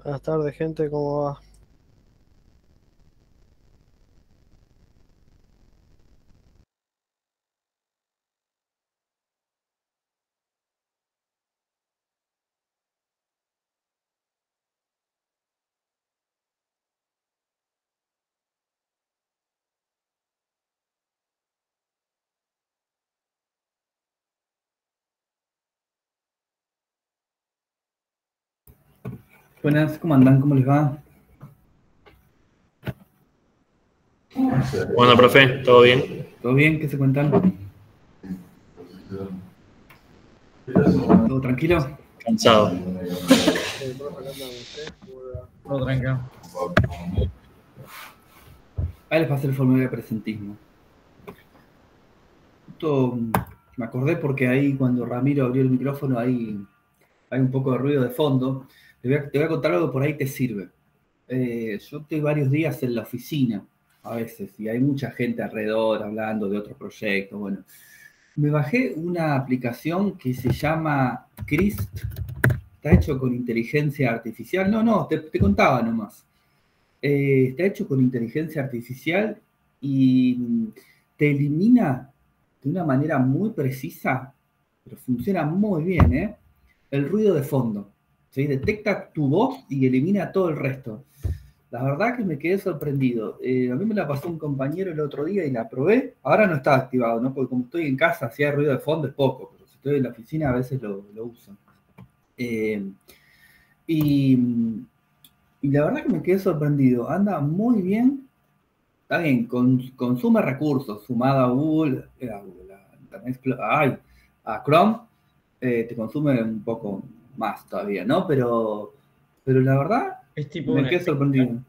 Buenas tardes, gente, ¿cómo va? Buenas, ¿cómo andan? ¿Cómo les va? Bueno, profe, ¿todo bien? ¿Todo bien? ¿Qué se cuentan? ¿Todo tranquilo? Cansado. Profe, ¿qué anda usted? ¿Cómo le va? Todo tranquilo. Ahí les pasé el formulario de presentismo. Justo me acordé porque ahí cuando Ramiro abrió el micrófono hay un poco de ruido de fondo. Te voy a contar algo, por ahí te sirve. Yo estoy varios días en la oficina a veces y hay mucha gente alrededor hablando de otros proyectos. Bueno, me bajé una aplicación que se llama Crist. Está hecho con inteligencia artificial. No, te contaba nomás. Está hecho con inteligencia artificial y te elimina de una manera muy precisa, pero funciona muy bien, el ruido de fondo. ¿Sí? Detecta tu voz y elimina todo el resto. La verdad que me quedé sorprendido. A mí me la pasó un compañero el otro día y la probé. Ahora no está activado, ¿no? Porque como estoy en casa, hacía ruido de fondo es poco, pero si estoy en la oficina a veces lo uso. Eh, y, y la verdad que me quedé sorprendido. Anda muy bien. Está bien, consume recursos, sumado a Google, a Chrome, te consume un poco más todavía, ¿no? Pero la verdad, Es tipo me una quedé sorprendido. extensión.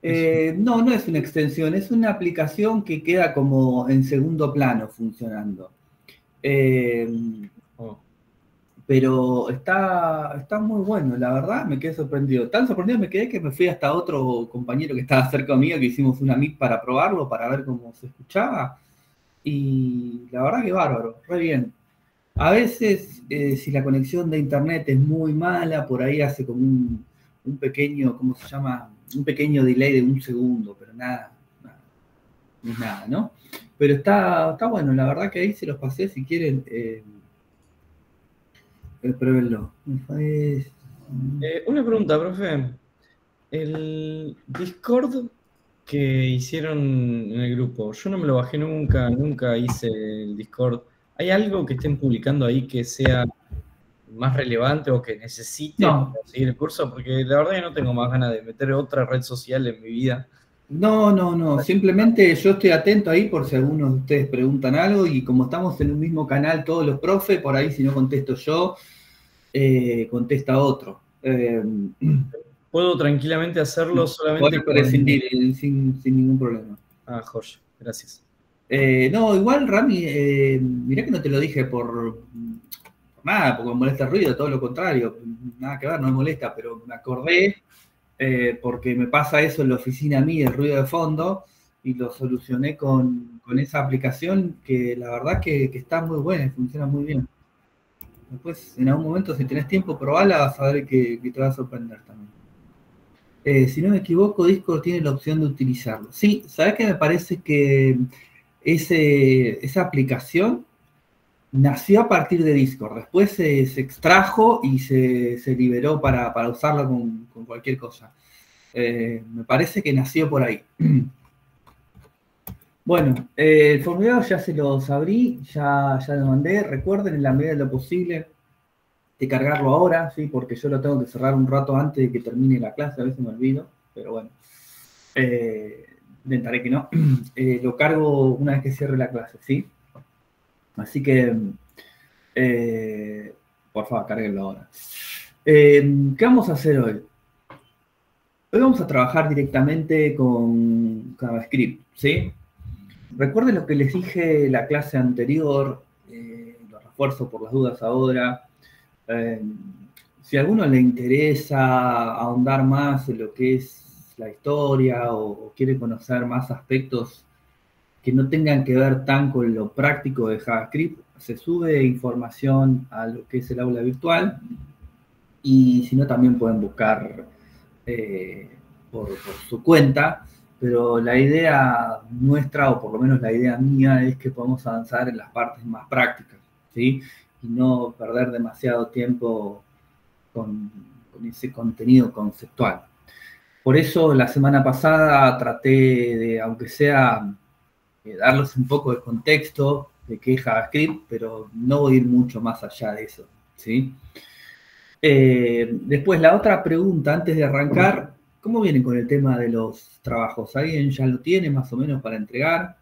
Es un- No es una extensión, es una aplicación que queda como en segundo plano funcionando. Eh, oh, pero está muy bueno, la verdad, me quedé sorprendido. Tan sorprendido me quedé que me fui hasta otro compañero que estaba cerca mío, que hicimos una meet para probarlo, para ver cómo se escuchaba. Y la verdad que bárbaro, re bien. A veces, si la conexión de internet es muy mala, por ahí hace como un pequeño, ¿cómo se llama? Un pequeño delay de un segundo, pero nada, no es nada, ¿no? Pero está bueno, la verdad que ahí se los pasé, si quieren, pruébenlo. Una pregunta, profe. El Discord que hicieron en el grupo, yo no me lo bajé nunca, nunca hice el Discord. ¿Hay algo que estén publicando ahí que sea más relevante o que necesite para No, seguir el curso? Porque la verdad que no tengo más ganas de meter otra red social en mi vida. no, simplemente yo estoy atento ahí por si algunos de ustedes preguntan algo y como estamos en un mismo canal todos los profes, por ahí si no contesto yo, contesta otro. Puedo tranquilamente hacerlo solamente Podés con... prescindir sin ningún problema. Ah, Jorge, gracias. No, igual Rami, mirá que no te lo dije por nada, porque me molesta el ruido, todo lo contrario, nada que ver, no me molesta, pero me acordé porque me pasa eso en la oficina a mí, el ruido de fondo, y lo solucioné con esa aplicación que la verdad que está muy buena y funciona muy bien. Después, en algún momento, si tenés tiempo, probala, vas a ver que te va a sorprender también. Si no me equivoco, Discord tiene la opción de utilizarlo. Sí, ¿sabes qué? Me parece que esa aplicación nació a partir de Discord. Después se extrajo y se liberó para usarla con cualquier cosa. Me parece que nació por ahí. Bueno, el formulario ya se los abrí, ya lo mandé. Recuerden en la medida de lo posible de cargarlo ahora, ¿sí? Porque yo lo tengo que cerrar un rato antes de que termine la clase, a veces me olvido, pero bueno, intentaré que no. Lo cargo una vez que cierre la clase, ¿sí? Así que, eh, por favor, carguenlo ahora. ¿Qué vamos a hacer hoy? Hoy vamos a trabajar directamente con JavaScript, ¿sí? Recuerden lo que les dije en la clase anterior, lo refuerzo por las dudas ahora. Eh, si a alguno le interesa ahondar más en lo que es la historia o quiere conocer más aspectos que no tengan que ver tan con lo práctico de JavaScript, se sube información a lo que es el aula virtual. y si no también pueden buscar por su cuenta, pero la idea nuestra, o por lo menos la idea mía, es que podamos avanzar en las partes más prácticas, ¿sí? Y no perder demasiado tiempo con ese contenido conceptual. Por eso la semana pasada traté de, aunque sea, darles un poco de contexto de qué es JavaScript, pero no voy a ir mucho más allá de eso, ¿sí? Después, la otra pregunta, antes de arrancar, ¿cómo vienen con el tema de los trabajos? ¿Alguien ya lo tiene más o menos para entregar?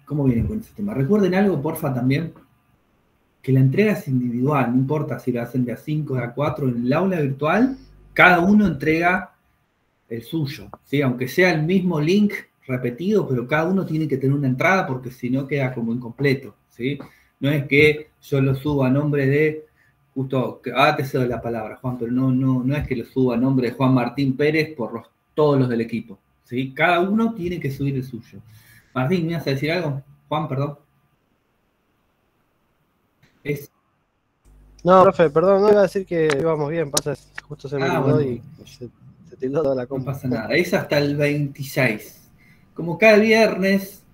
¿Cómo vienen con ese tema? Recuerden algo, porfa, también, que la entrega es individual, no importa si lo hacen de A5, de A4, en el aula virtual, cada uno entrega el suyo, ¿sí? Aunque sea el mismo link repetido, pero cada uno tiene que tener una entrada porque si no queda como incompleto, ¿sí? No es que yo lo suba a nombre de, justo, ahora te cedo la palabra, Juan, pero no es que lo suba a nombre de Juan Martín Pérez por todos los del equipo, ¿sí? Cada uno tiene que subir el suyo. Martín, ¿me ibas a decir algo? Juan, perdón. No, profe, perdón, no iba a decir que íbamos bien, pasa, justo se me olvidó bueno, y se tildó toda la no compa. pasa nada. Es hasta el 26. Como cada viernes,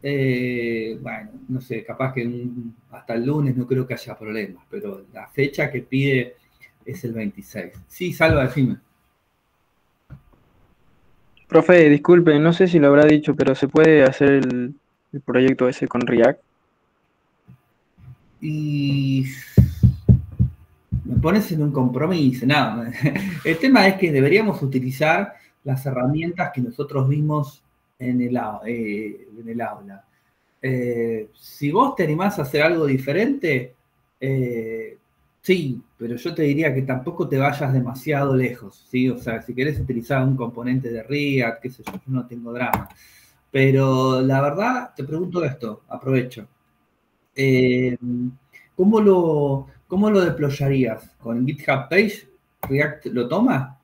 bueno, no sé, capaz que hasta el lunes no creo que haya problemas, pero la fecha que pide es el 26. Sí, Salva, decime. Profe, disculpe, no sé si lo habrá dicho, pero ¿se puede hacer el proyecto ese con React? Y me pones en un compromiso. No, el tema es que deberíamos utilizar las herramientas que nosotros vimos en el aula. Si vos te animás a hacer algo diferente, sí, pero yo te diría que tampoco te vayas demasiado lejos, ¿sí? O sea, si querés utilizar un componente de React, qué sé yo no tengo drama. Pero la verdad, te pregunto esto, aprovecho. ¿Cómo lo deployarías? ¿Con GitHub Page? ¿React lo toma?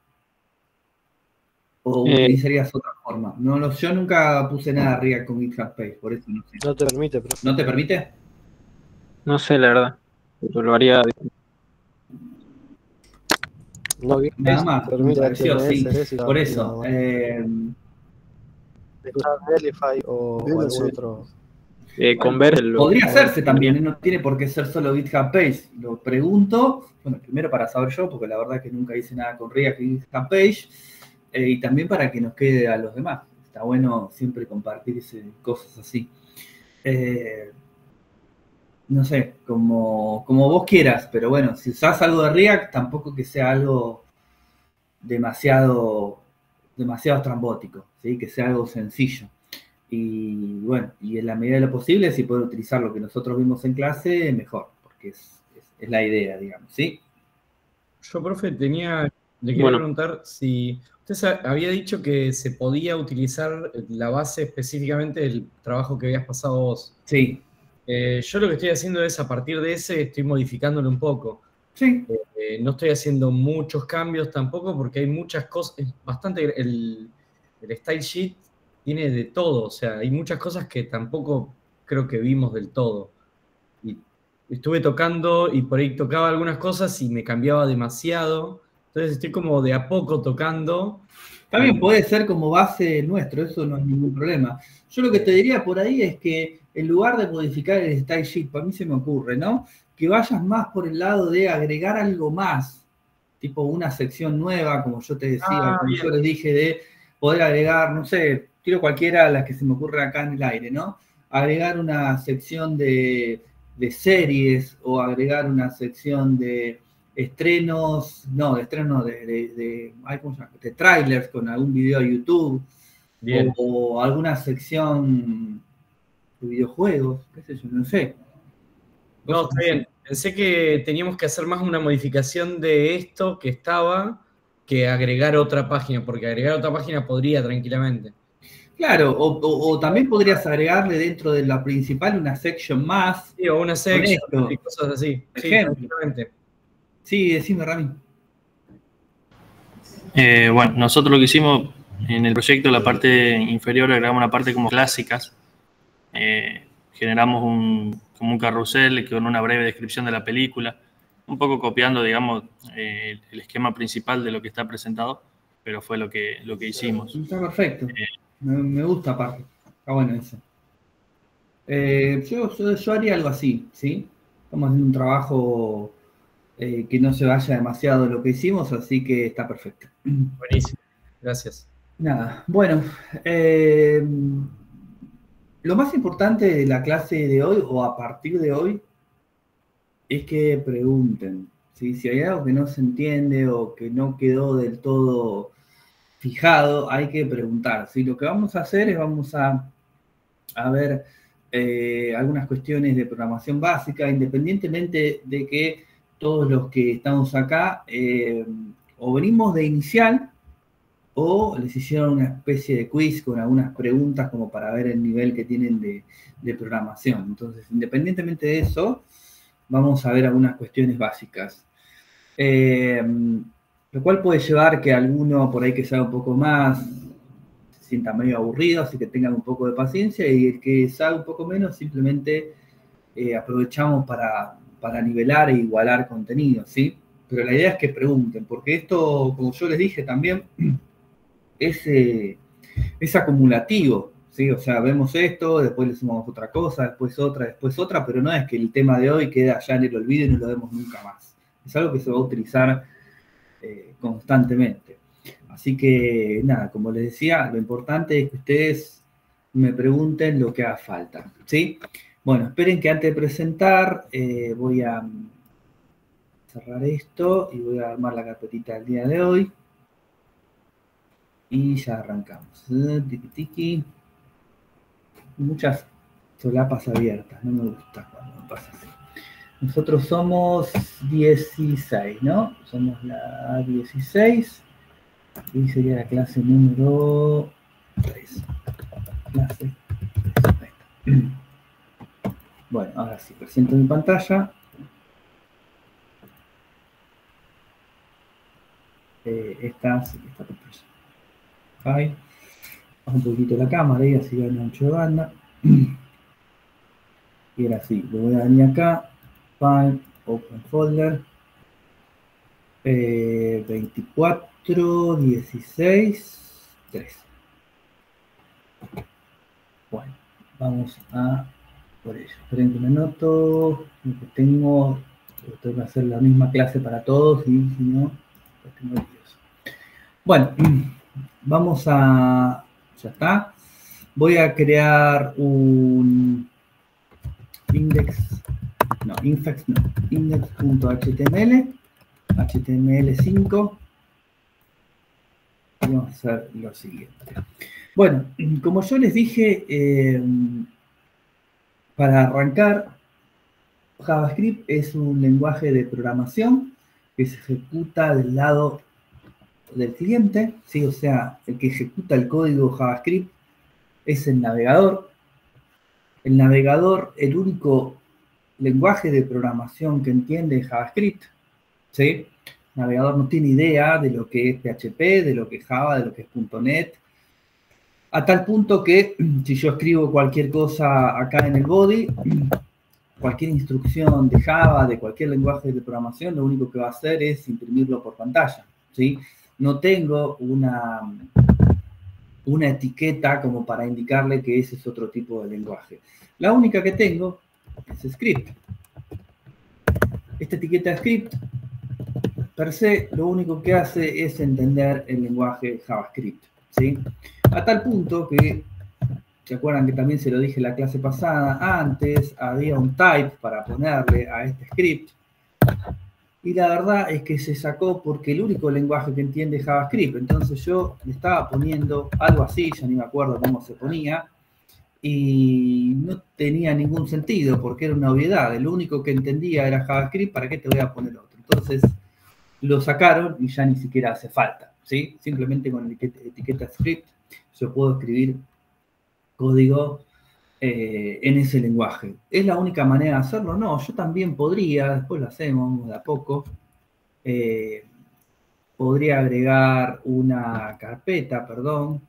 ¿O utilizarías otra forma? No, yo nunca puse nada React con GitHub Page, por eso no sé. No te permite, profe. ¿No te permite? No sé, la verdad. Pero lo haría. No, Nada más, te permite me pareció, sí. HTML, CSS, Por eso. usar Netlify o algún otro. Converge podría hacerse también, no tiene por qué ser solo GitHub Page. Lo pregunto, bueno, primero para saber yo, porque la verdad es que nunca hice nada con React y GitHub Page, y también para que nos quede a los demás. Está bueno siempre compartir cosas así. No sé, como vos quieras, pero bueno, si usás algo de React, tampoco que sea algo demasiado estrambótico, ¿sí? Que sea algo sencillo. Y bueno, y en la medida de lo posible, si pueden utilizar lo que nosotros vimos en clase, mejor, porque es la idea, digamos, ¿sí? Yo, profe, le quería preguntar si usted había dicho que se podía utilizar la base específicamente del trabajo que habías pasado vos. Sí. Yo lo que estoy haciendo es, a partir de ese, estoy modificándolo un poco. Sí. No estoy haciendo muchos cambios tampoco porque hay muchas cosas, bastante, el style sheet tiene de todo, o sea, hay muchas cosas que tampoco creo que vimos del todo. Y estuve tocando y por ahí tocaba algunas cosas y me cambiaba demasiado, entonces estoy como de a poco tocando. También puede ser como base nuestro, eso no es ningún problema. Yo lo que te diría por ahí es que en lugar de modificar el style sheet, para mí se me ocurre, ¿no? Que vayas más por el lado de agregar algo más, tipo una sección nueva, como yo te decía, como yo les dije, de poder agregar, no sé, tiro cualquiera de las que se me ocurre acá en el aire, ¿no? Agregar una sección de series o agregar una sección de estrenos, de trailers con algún video de YouTube. Bien. O alguna sección de videojuegos, qué sé yo, no sé. No, está bien. Pensé que teníamos que hacer más una modificación de esto que estaba que agregar otra página, porque agregar otra página podría tranquilamente. Claro, o también podrías agregarle dentro de la principal una section más. Sí, o una section y cosas así. Sí, tranquilamente. Sí, decime, Rami. Bueno, nosotros lo que hicimos en el proyecto, la parte inferior, agregamos una parte como clásicas. Generamos como un carrusel con una breve descripción de la película, un poco copiando, digamos, el esquema principal de lo que está presentado, pero fue lo que hicimos. Está perfecto. Me gusta aparte. Está bueno eso. Yo haría algo así, ¿sí? Estamos haciendo un trabajo que no se vaya demasiado de lo que hicimos, así que está perfecto. Buenísimo, gracias. Nada, bueno, lo más importante de la clase de hoy, o a partir de hoy, es que pregunten, ¿sí? Si hay algo que no se entiende o que no quedó del todo fijado, hay que preguntar, ¿sí? Lo que vamos a hacer es vamos a ver algunas cuestiones de programación básica, independientemente de que todos los que estamos acá o venimos de inicial o les hicieron una especie de quiz con algunas preguntas como para ver el nivel que tienen de programación. Entonces, independientemente de eso, vamos a ver algunas cuestiones básicas. Lo cual puede llevar que alguno por ahí que sea un poco más se sienta medio aburrido, así que tengan un poco de paciencia, y el que sabe un poco menos simplemente aprovechamos para nivelar e igualar contenido, ¿sí? Pero la idea es que pregunten, porque esto, como yo les dije también, es acumulativo, ¿sí? O sea, vemos esto, después le sumamos otra cosa, después otra, pero no es que el tema de hoy queda allá en el olvido y no lo vemos nunca más. Es algo que se va a utilizar constantemente. Así que, nada, como les decía, lo importante es que ustedes me pregunten lo que haga falta, ¿sí? Bueno, esperen que antes de presentar voy a cerrar esto y voy a armar la carpetita del día de hoy. Y ya arrancamos. Tiki tiki. Muchas solapas abiertas, no me gusta cuando me pasa así. Nosotros somos 16, ¿no? Somos la 16 y sería la clase número 3. Clase 3. Bueno, ahora sí, presento mi pantalla. Esta pantalla. Ahí. Bajo un poquito la cámara y así gana ancho de banda. Y ahora sí, lo voy a venir acá. File, Open Folder. 24, 16, 3. Bueno, vamos a por ello. Esperen que me anoto. Lo que tengo que hacer la misma clase para todos y si no, pues tengo líos. Bueno, vamos a... Ya está. Voy a crear un index.html, HTML5. Y vamos a hacer lo siguiente. Bueno, como yo les dije, para arrancar, JavaScript es un lenguaje de programación que se ejecuta del lado del cliente, ¿sí? O sea, el que ejecuta el código JavaScript es el navegador. El navegador, el único lenguaje de programación que entiende es JavaScript, ¿sí? El navegador no tiene idea de lo que es PHP, de lo que es Java, de lo que es .NET, a tal punto que si yo escribo cualquier cosa acá en el body, cualquier instrucción de Java, de cualquier lenguaje de programación, lo único que va a hacer es imprimirlo por pantalla, ¿sí? No tengo una etiqueta como para indicarle que ese es otro tipo de lenguaje. La única que tengo es script. Esta etiqueta script, per se, lo único que hace es entender el lenguaje JavaScript, ¿sí? A tal punto que, ¿se acuerdan que también se lo dije en la clase pasada? Antes había un type para ponerle a este script. Y la verdad es que se sacó porque el único lenguaje que entiende es JavaScript. Entonces yo le estaba poniendo algo así, ya ni me acuerdo cómo se ponía, y no tenía ningún sentido porque era una obviedad. El único que entendía era JavaScript, ¿para qué te voy a poner otro? Entonces lo sacaron y ya ni siquiera hace falta, ¿sí? Simplemente con la etiqueta script yo puedo escribir código en ese lenguaje. ¿Es la única manera de hacerlo? No, yo también podría, después lo hacemos de a poco. Podría agregar una carpeta, perdón,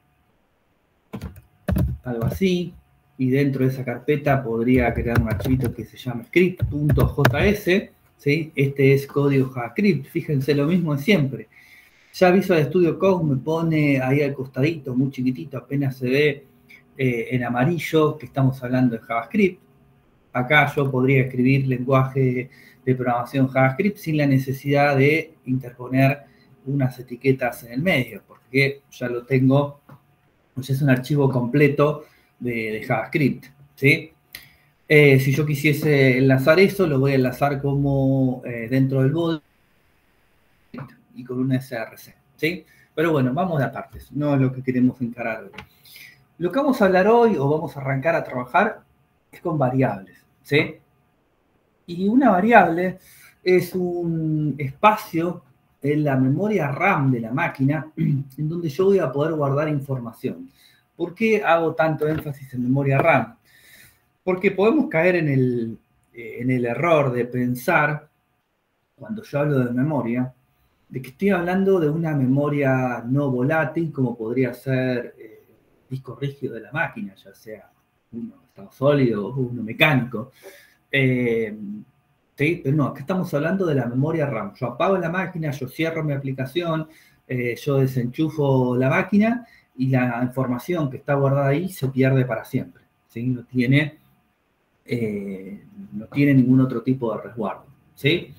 algo así, y dentro de esa carpeta podría crear un archivito que se llama script.js, ¿sí? Este es código JavaScript, fíjense lo mismo de siempre. Ya Visual Studio Code me pone ahí al costadito, muy chiquitito, apenas se ve en amarillo que estamos hablando de JavaScript. Acá yo podría escribir lenguaje de programación JavaScript sin la necesidad de interponer unas etiquetas en el medio, porque ya lo tengo, pues es un archivo completo de JavaScript, ¿sí? Si yo quisiese enlazar eso, lo voy a enlazar como dentro del body y con un src, ¿sí? Pero bueno, vamos de apartes, no es lo que queremos encarar hoy. Lo que vamos a hablar hoy, o vamos a arrancar a trabajar, es con variables, ¿sí? Y una variable es un espacio en la memoria RAM de la máquina en donde yo voy a poder guardar información. ¿Por qué hago tanto énfasis en memoria RAM? Porque podemos caer en el error de pensar, cuando yo hablo de memoria, de que estoy hablando de una memoria no volátil, como podría ser disco rígido de la máquina, ya sea uno estado sólido o uno mecánico. ¿Sí? Pero no, acá estamos hablando de la memoria RAM. Yo apago la máquina, yo cierro mi aplicación, yo desenchufo la máquina y la información que está guardada ahí se pierde para siempre, ¿sí? No tiene ningún otro tipo de resguardo, ¿sí?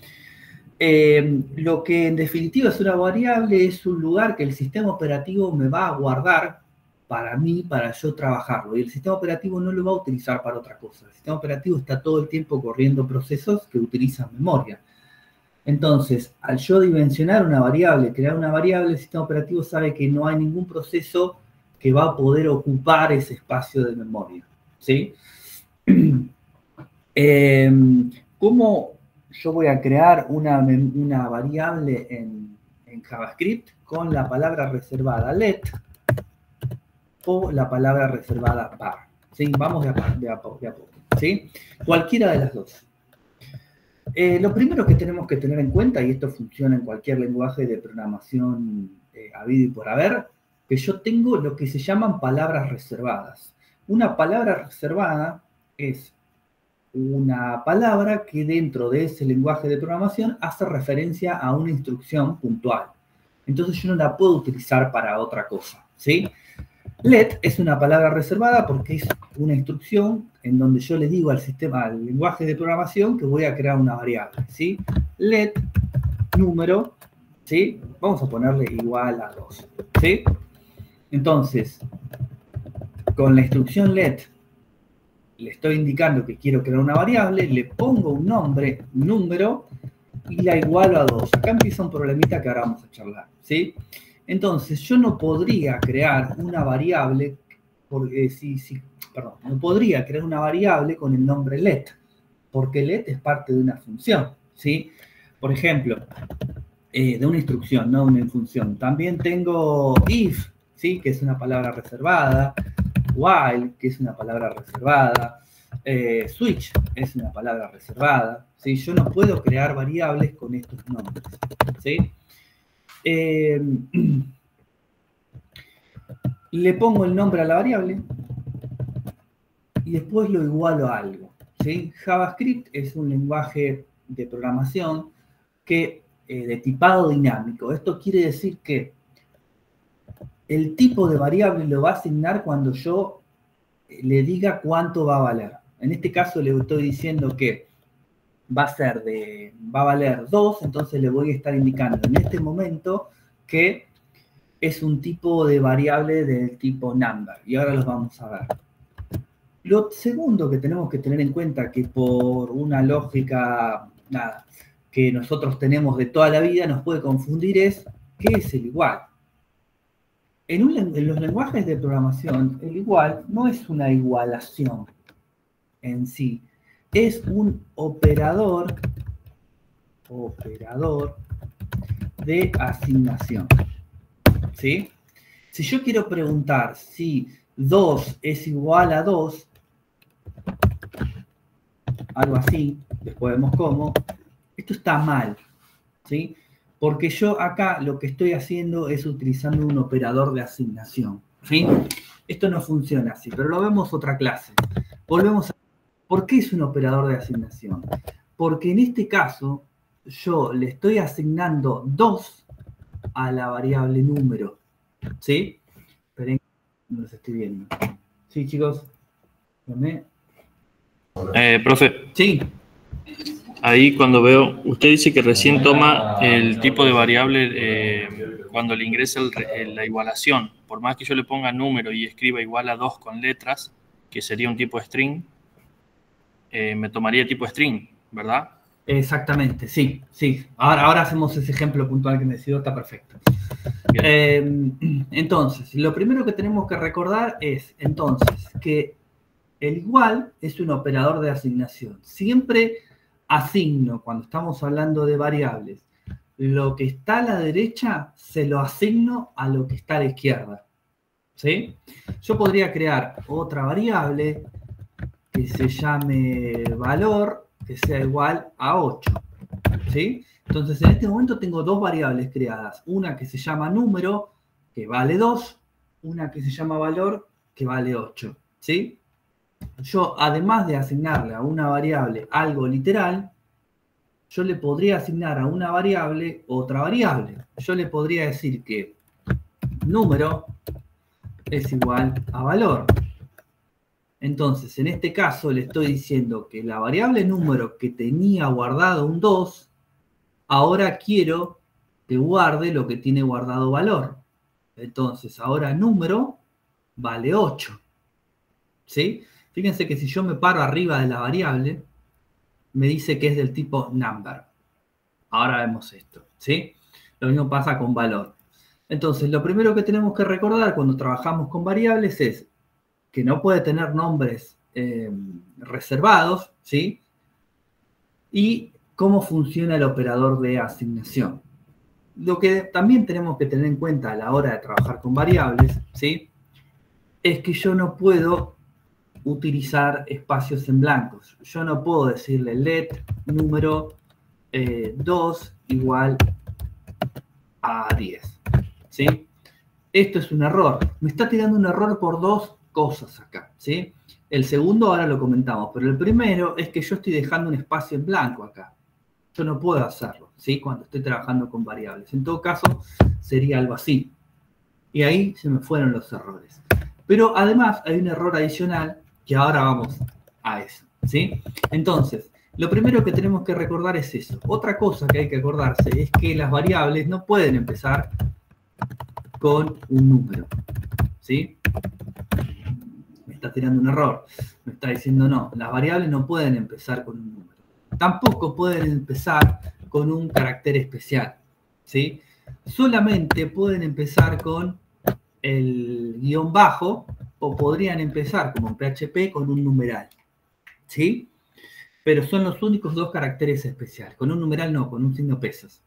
Lo que en definitiva es una variable es un lugar que el sistema operativo me va a guardar para mí, para yo trabajarlo. Y el sistema operativo no lo va a utilizar para otra cosa. El sistema operativo está todo el tiempo corriendo procesos que utilizan memoria. Entonces, al yo dimensionar una variable, crear una variable, el sistema operativo sabe que no hay ningún proceso que va a poder ocupar ese espacio de memoria, ¿sí? ¿Cómo yo voy a crear una variable en JavaScript con la palabra reservada let o la palabra reservada var? ¿Sí? Vamos de a poco, ¿sí? Cualquiera de las dos. Lo primero que tenemos que tener en cuenta, y esto funciona en cualquier lenguaje de programación habido y por haber, que yo tengo lo que se llaman palabras reservadas. Una palabra reservada es una palabra que dentro de ese lenguaje de programación hace referencia a una instrucción puntual. Entonces yo no la puedo utilizar para otra cosa, ¿sí? Let es una palabra reservada porque es una instrucción en donde yo le digo al sistema, al lenguaje de programación, que voy a crear una variable, ¿sí? Let número, ¿sí? Vamos a ponerle igual a 2, ¿sí? Entonces, con la instrucción let, le estoy indicando que quiero crear una variable, le pongo un nombre, número, y la igualo a 2. Acá empieza un problemita que ahora vamos a charlar, ¿sí? Entonces, yo no podría crear una variable, porque no podría crear una variable con el nombre let, porque let es parte de una función, ¿sí? Por ejemplo, de una instrucción, no una función. También tengo if, ¿sí? Que es una palabra reservada, while, que es una palabra reservada, switch es una palabra reservada, ¿sí? Yo no puedo crear variables con estos nombres, ¿sí? Le pongo el nombre a la variable y después lo igualo a algo, ¿sí? JavaScript es un lenguaje de programación que, de tipado dinámico. Esto quiere decir que el tipo de variable lo va a asignar cuando yo le diga cuánto va a valer. En este caso le estoy diciendo que va a valer 2, entonces le voy a estar indicando en este momento que es un tipo de variable del tipo number. Y ahora los vamos a ver. Lo segundo que tenemos que tener en cuenta, que por una lógica que nosotros tenemos de toda la vida nos puede confundir, es ¿qué es el igual? En los lenguajes de programación, el igual no es una igualación en sí, es un operador de asignación, ¿sí? Si yo quiero preguntar si 2 es igual a 2, algo así, después vemos cómo, esto está mal, ¿sí? Porque yo acá lo que estoy haciendo es utilizando un operador de asignación, ¿sí? esto no funciona así, pero lo vemos otra clase. Volvemos a... ¿Por qué es un operador de asignación? Porque en este caso yo le estoy asignando 2 a la variable número, ¿sí? Esperen, no los estoy viendo. ¿Sí, chicos? Profe, Sí. ahí cuando veo, usted dice que recién toma el tipo de variable cuando le ingresa la igualación. Por más que yo le ponga número y escriba igual a 2 con letras, que sería un tipo string, me tomaría tipo string, ¿verdad? Exactamente, sí, sí. Ahora hacemos ese ejemplo puntual que me decidió, está perfecto. Entonces, lo primero que tenemos que recordar es, entonces, que el igual es un operador de asignación. Siempre asigno, cuando estamos hablando de variables, lo que está a la derecha se lo asigno a lo que está a la izquierda. ¿Sí? Yo podría crear otra variable que se llame valor, que sea igual a 8. ¿Sí? Entonces, en este momento tengo 2 variables creadas. Una que se llama número, que vale 2. Una que se llama valor, que vale 8. ¿Sí? Yo, además de asignarle a una variable algo literal, yo le podría asignar a una variable otra variable. Yo le podría decir que número es igual a valor. Entonces, en este caso le estoy diciendo que la variable número que tenía guardado un 2, ahora quiero que guarde lo que tiene guardado valor. Entonces, ahora número vale 8. ¿Sí? Fíjense que si yo me paro arriba de la variable, me dice que es del tipo number. Ahora vemos esto, ¿sí? Lo mismo pasa con valor. Entonces, lo primero que tenemos que recordar cuando trabajamos con variables es que no puede tener nombres reservados, ¿sí? Y cómo funciona el operador de asignación. Lo que también tenemos que tener en cuenta a la hora de trabajar con variables, ¿sí? Es que yo no puedo utilizar espacios en blancos. Yo no puedo decirle let número 2 igual a 10. ¿Sí? Esto es un error. Me está tirando un error por 2 cosas acá. ¿Sí? El segundo ahora lo comentamos, pero el primero es que yo estoy dejando un espacio en blanco acá. Yo no puedo hacerlo, ¿sí? Cuando estoy trabajando con variables. En todo caso, sería algo así. Y ahí se me fueron los errores. Pero además hay un error adicional que ahora vamos a eso, ¿sí? Entonces, lo primero que tenemos que recordar es eso. Otra cosa que hay que acordarse es que las variables no pueden empezar con un número, ¿sí? Me está tirando un error. Me está diciendo no, las variables no pueden empezar con un número. Tampoco pueden empezar con un carácter especial, ¿sí? Solamente pueden empezar con el guión bajo, o podrían empezar, como en PHP, con un numeral, ¿sí? Pero son los únicos 2 caracteres especiales. Con un numeral no, con un signo pesas.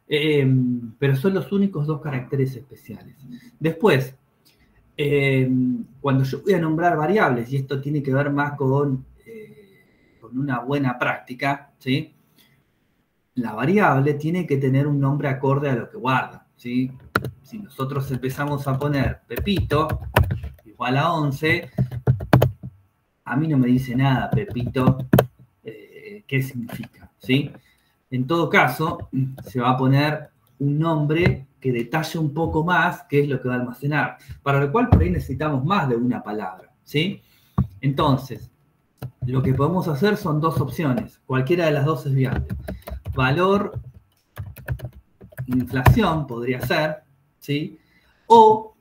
Pero son los únicos 2 caracteres especiales. Después, cuando yo voy a nombrar variables, y esto tiene que ver más con una buena práctica, ¿sí? La variable tiene que tener un nombre acorde a lo que guarda, ¿sí? Si nosotros empezamos a poner Pepito igual a 11, a mí no me dice nada Pepito qué significa, ¿sí? En todo caso, se va a poner un nombre que detalle un poco más qué es lo que va a almacenar, para lo cual por ahí necesitamos más de una palabra, ¿sí? Entonces, lo que podemos hacer son 2 opciones, cualquiera de las 2 es viable. Valor, inflación podría ser, ¿sí? O,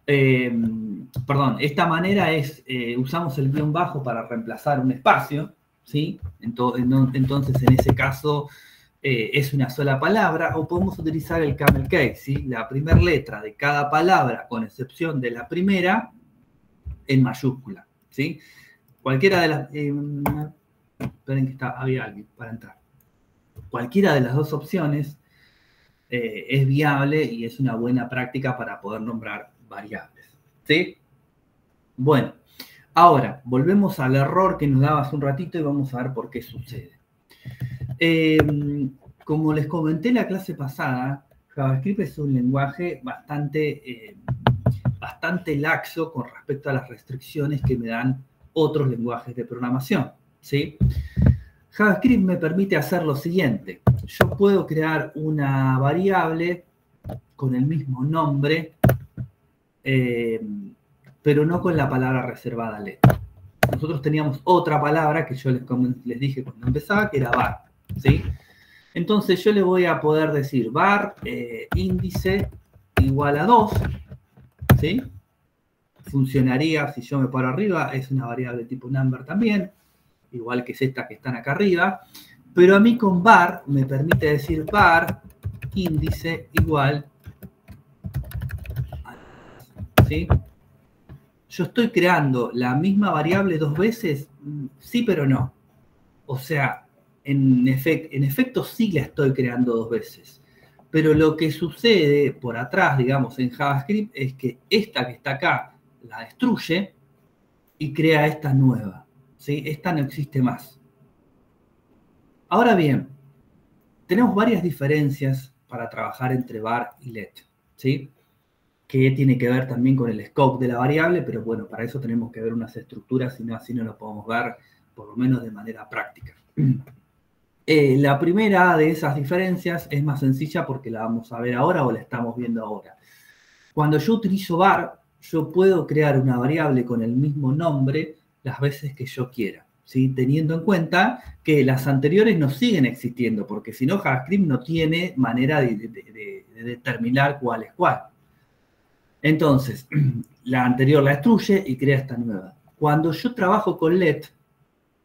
perdón, esta manera es, usamos el guión bajo para reemplazar un espacio, ¿sí? Entonces, en ese caso, es una sola palabra, o podemos utilizar el camel case, ¿sí? La primera letra de cada palabra, con excepción de la primera, en mayúscula, ¿sí? Cualquiera de las... esperen que había alguien para entrar. Cualquiera de las 2 opciones es viable y es una buena práctica para poder nombrar variables, ¿sí? Bueno, ahora volvemos al error que nos daba hace un ratito y vamos a ver por qué sucede. Como les comenté en la clase pasada, JavaScript es un lenguaje bastante bastante laxo con respecto a las restricciones que me dan otros lenguajes de programación, ¿sí? JavaScript me permite hacer lo siguiente. Yo puedo crear una variable con el mismo nombre, pero no con la palabra reservada let. Nosotros teníamos otra palabra que yo les dije cuando empezaba, que era var, ¿sí? Entonces yo le voy a poder decir var índice igual a 2, ¿sí? Funcionaría si yo me paro arriba, es una variable tipo number también, igual que es esta que están acá arriba, pero a mí con var me permite decir var índice igual a, ¿sí? Yo estoy creando la misma variable 2 veces, sí, pero no. O sea, en efecto sí la estoy creando 2 veces. Pero lo que sucede por atrás, digamos, en JavaScript, es que esta que está acá la destruye y crea esta nueva, ¿sí? Esta no existe más. Ahora bien, tenemos varias diferencias para trabajar entre var y let, ¿sí? Que tiene que ver también con el scope de la variable, pero bueno, para eso tenemos que ver unas estructuras, si no, así no lo podemos ver, por lo menos de manera práctica. La primera de esas diferencias es más sencilla porque la vamos a ver ahora o la estamos viendo ahora. Cuando yo utilizo var, yo puedo crear una variable con el mismo nombre las veces que yo quiera, ¿sí? Teniendo en cuenta que las anteriores no siguen existiendo, porque si no, JavaScript no tiene manera de determinar cuál es cuál. Entonces, la anterior la destruye y crea esta nueva. Cuando yo trabajo con let,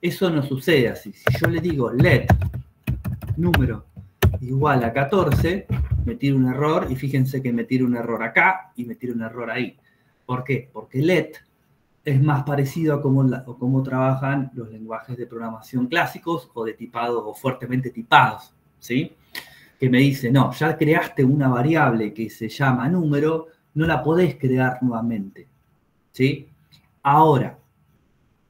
eso no sucede así. Si yo le digo let número igual a 14, me tira un error, y fíjense que me tira un error acá y me tira un error ahí. ¿Por qué? Porque let es más parecido a cómo trabajan los lenguajes de programación clásicos o de tipado o fuertemente tipados, ¿sí? Que me dice, no, ya creaste una variable que se llama número, no la podés crear nuevamente, ¿sí? Ahora,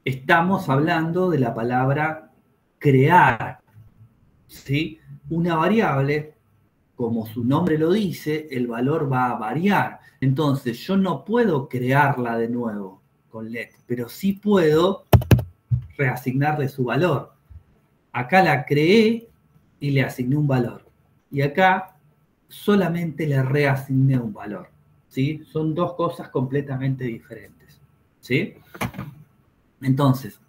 estamos hablando de la palabra crear, ¿sí? Una variable, como su nombre lo dice, el valor va a variar. Entonces, yo no puedo crearla de nuevo con let, pero sí puedo reasignarle su valor. Acá la creé y le asigné un valor. Y acá solamente le reasigné un valor, ¿sí? Son dos cosas completamente diferentes, ¿sí? Entonces,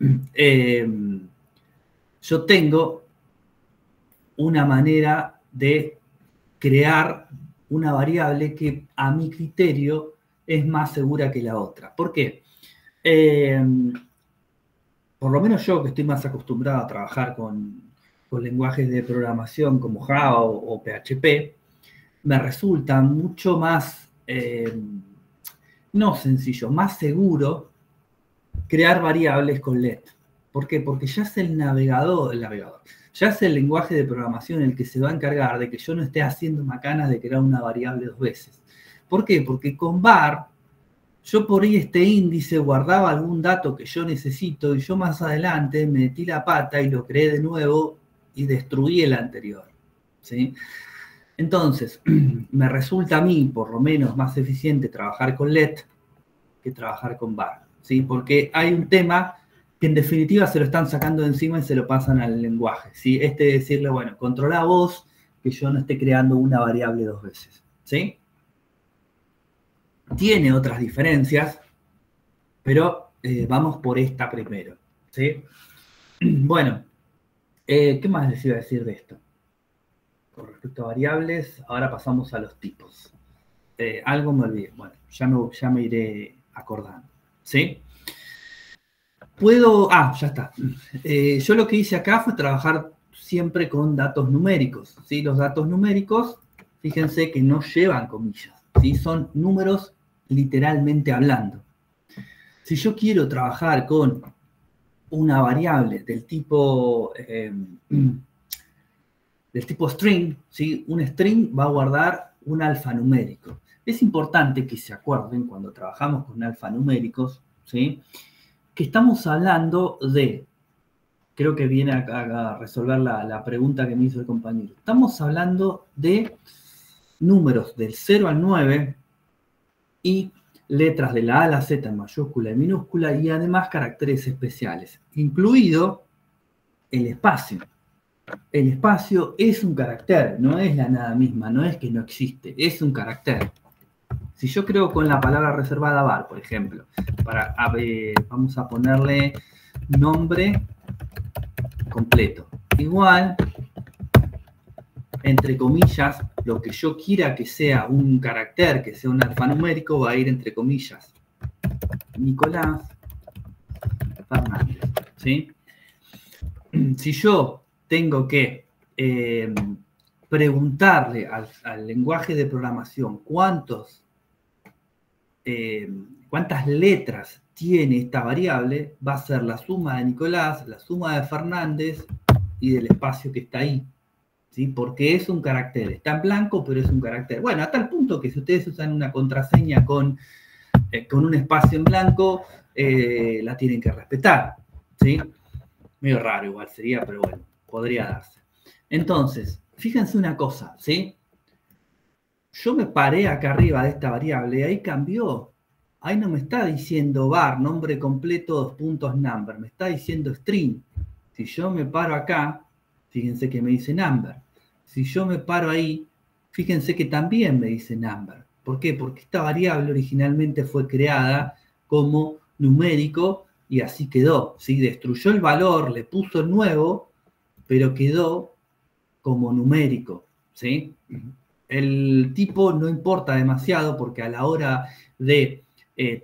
yo tengo una manera de crear una variable que a mi criterio es más segura que la otra. ¿Por qué? Por lo menos yo, que estoy más acostumbrado a trabajar con lenguajes de programación como Java o PHP, me resulta mucho más, no sencillo, más seguro crear variables con let. ¿Por qué? Porque ya es el navegador, ya es el lenguaje de programación el que se va a encargar de que yo no esté haciendo macanas de crear una variable 2 veces. ¿Por qué? Porque con var, yo por ahí este índice guardaba algún dato que yo necesito y yo más adelante metí la pata y lo creé de nuevo y destruí el anterior, ¿sí? Entonces, me resulta a mí, por lo menos, más eficiente trabajar con let que trabajar con var, ¿sí? Porque hay un tema que en definitiva se lo están sacando de encima y se lo pasan al lenguaje, ¿sí? Decirle, bueno, controla vos que yo no esté creando una variable 2 veces, ¿sí? Tiene otras diferencias, pero vamos por esta primero, ¿sí? Bueno, ¿qué más les iba a decir de esto? Con respecto a variables, ahora pasamos a los tipos. Algo me olvidé, bueno, ya me iré acordando, ¿sí? Ya está. Yo lo que hice acá fue trabajar siempre con datos numéricos, ¿sí? Los datos numéricos, fíjense que no llevan comillas, ¿sí? Son números literalmente hablando. Si yo quiero trabajar con una variable del tipo string, ¿sí? Un string va a guardar un alfanumérico. Es importante que se acuerden cuando trabajamos con alfanuméricos, ¿sí? Que estamos hablando de, creo que viene a resolver la pregunta que me hizo el compañero, estamos hablando de números del 0 al 9 y letras de la A a la Z en mayúscula y minúscula, y además caracteres especiales, incluido el espacio. El espacio es un carácter, no es la nada misma, no es que no existe, es un carácter. Si yo creo con la palabra reservada var, por ejemplo, vamos a ponerle nombre completo, igual, entre comillas, lo que yo quiera que sea un carácter, que sea un alfanumérico, va a ir entre comillas. Nicolás Fernández, ¿sí? Si yo tengo que preguntarle al lenguaje de programación cuántas letras tiene esta variable, va a ser la suma de Nicolás, la suma de Fernández y del espacio que está ahí. ¿Sí? Porque es un carácter, está en blanco, pero es un carácter. Bueno, a tal punto que si ustedes usan una contraseña con un espacio en blanco, la tienen que respetar, ¿sí? Medio raro igual sería, pero bueno, podría darse. Entonces, fíjense una cosa, ¿sí? Yo me paré acá arriba de esta variable, ahí cambió. Ahí no me está diciendo var, nombre completo, 2 puntos, number, me está diciendo string. Si yo me paro acá, fíjense que me dice number. Si yo me paro ahí, fíjense que también me dice number. ¿Por qué? Porque esta variable originalmente fue creada como numérico y así quedó. ¿Sí? Destruyó el valor, le puso el nuevo, pero quedó como numérico. ¿Sí? El tipo no importa demasiado porque a la hora de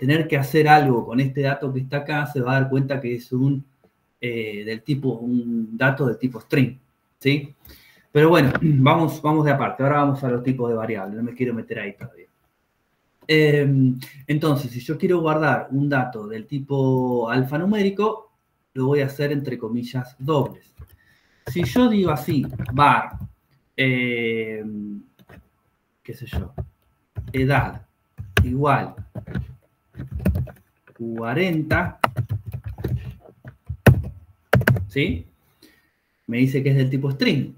tener que hacer algo con este dato que está acá, se va a dar cuenta que es un dato del tipo string, ¿sí? Pero bueno, vamos de aparte. Ahora vamos a los tipos de variables. No me quiero meter ahí todavía. Entonces, si yo quiero guardar un dato del tipo alfanumérico, lo voy a hacer entre comillas dobles. Si yo digo así, var, qué sé yo, edad igual 40, ¿sí? Me dice que es del tipo string.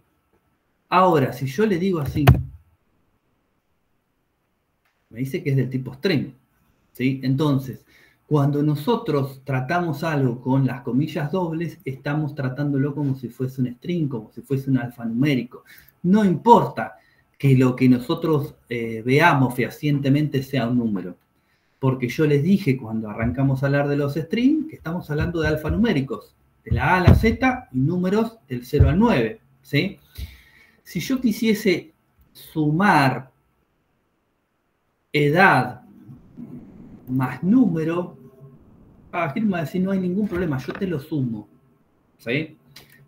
Ahora, si yo le digo así, me dice que es del tipo string, ¿sí? Entonces, cuando nosotros tratamos algo con las comillas dobles, estamos tratándolo como si fuese un string, como si fuese un alfanumérico. No importa que lo que nosotros veamos fehacientemente sea un número. Porque yo les dije cuando arrancamos a hablar de los strings que estamos hablando de alfanuméricos, de la A a la Z y números del 0 al 9, ¿sí? Si yo quisiese sumar edad más número, Gil va a decir no hay ningún problema, yo te lo sumo, ¿sí?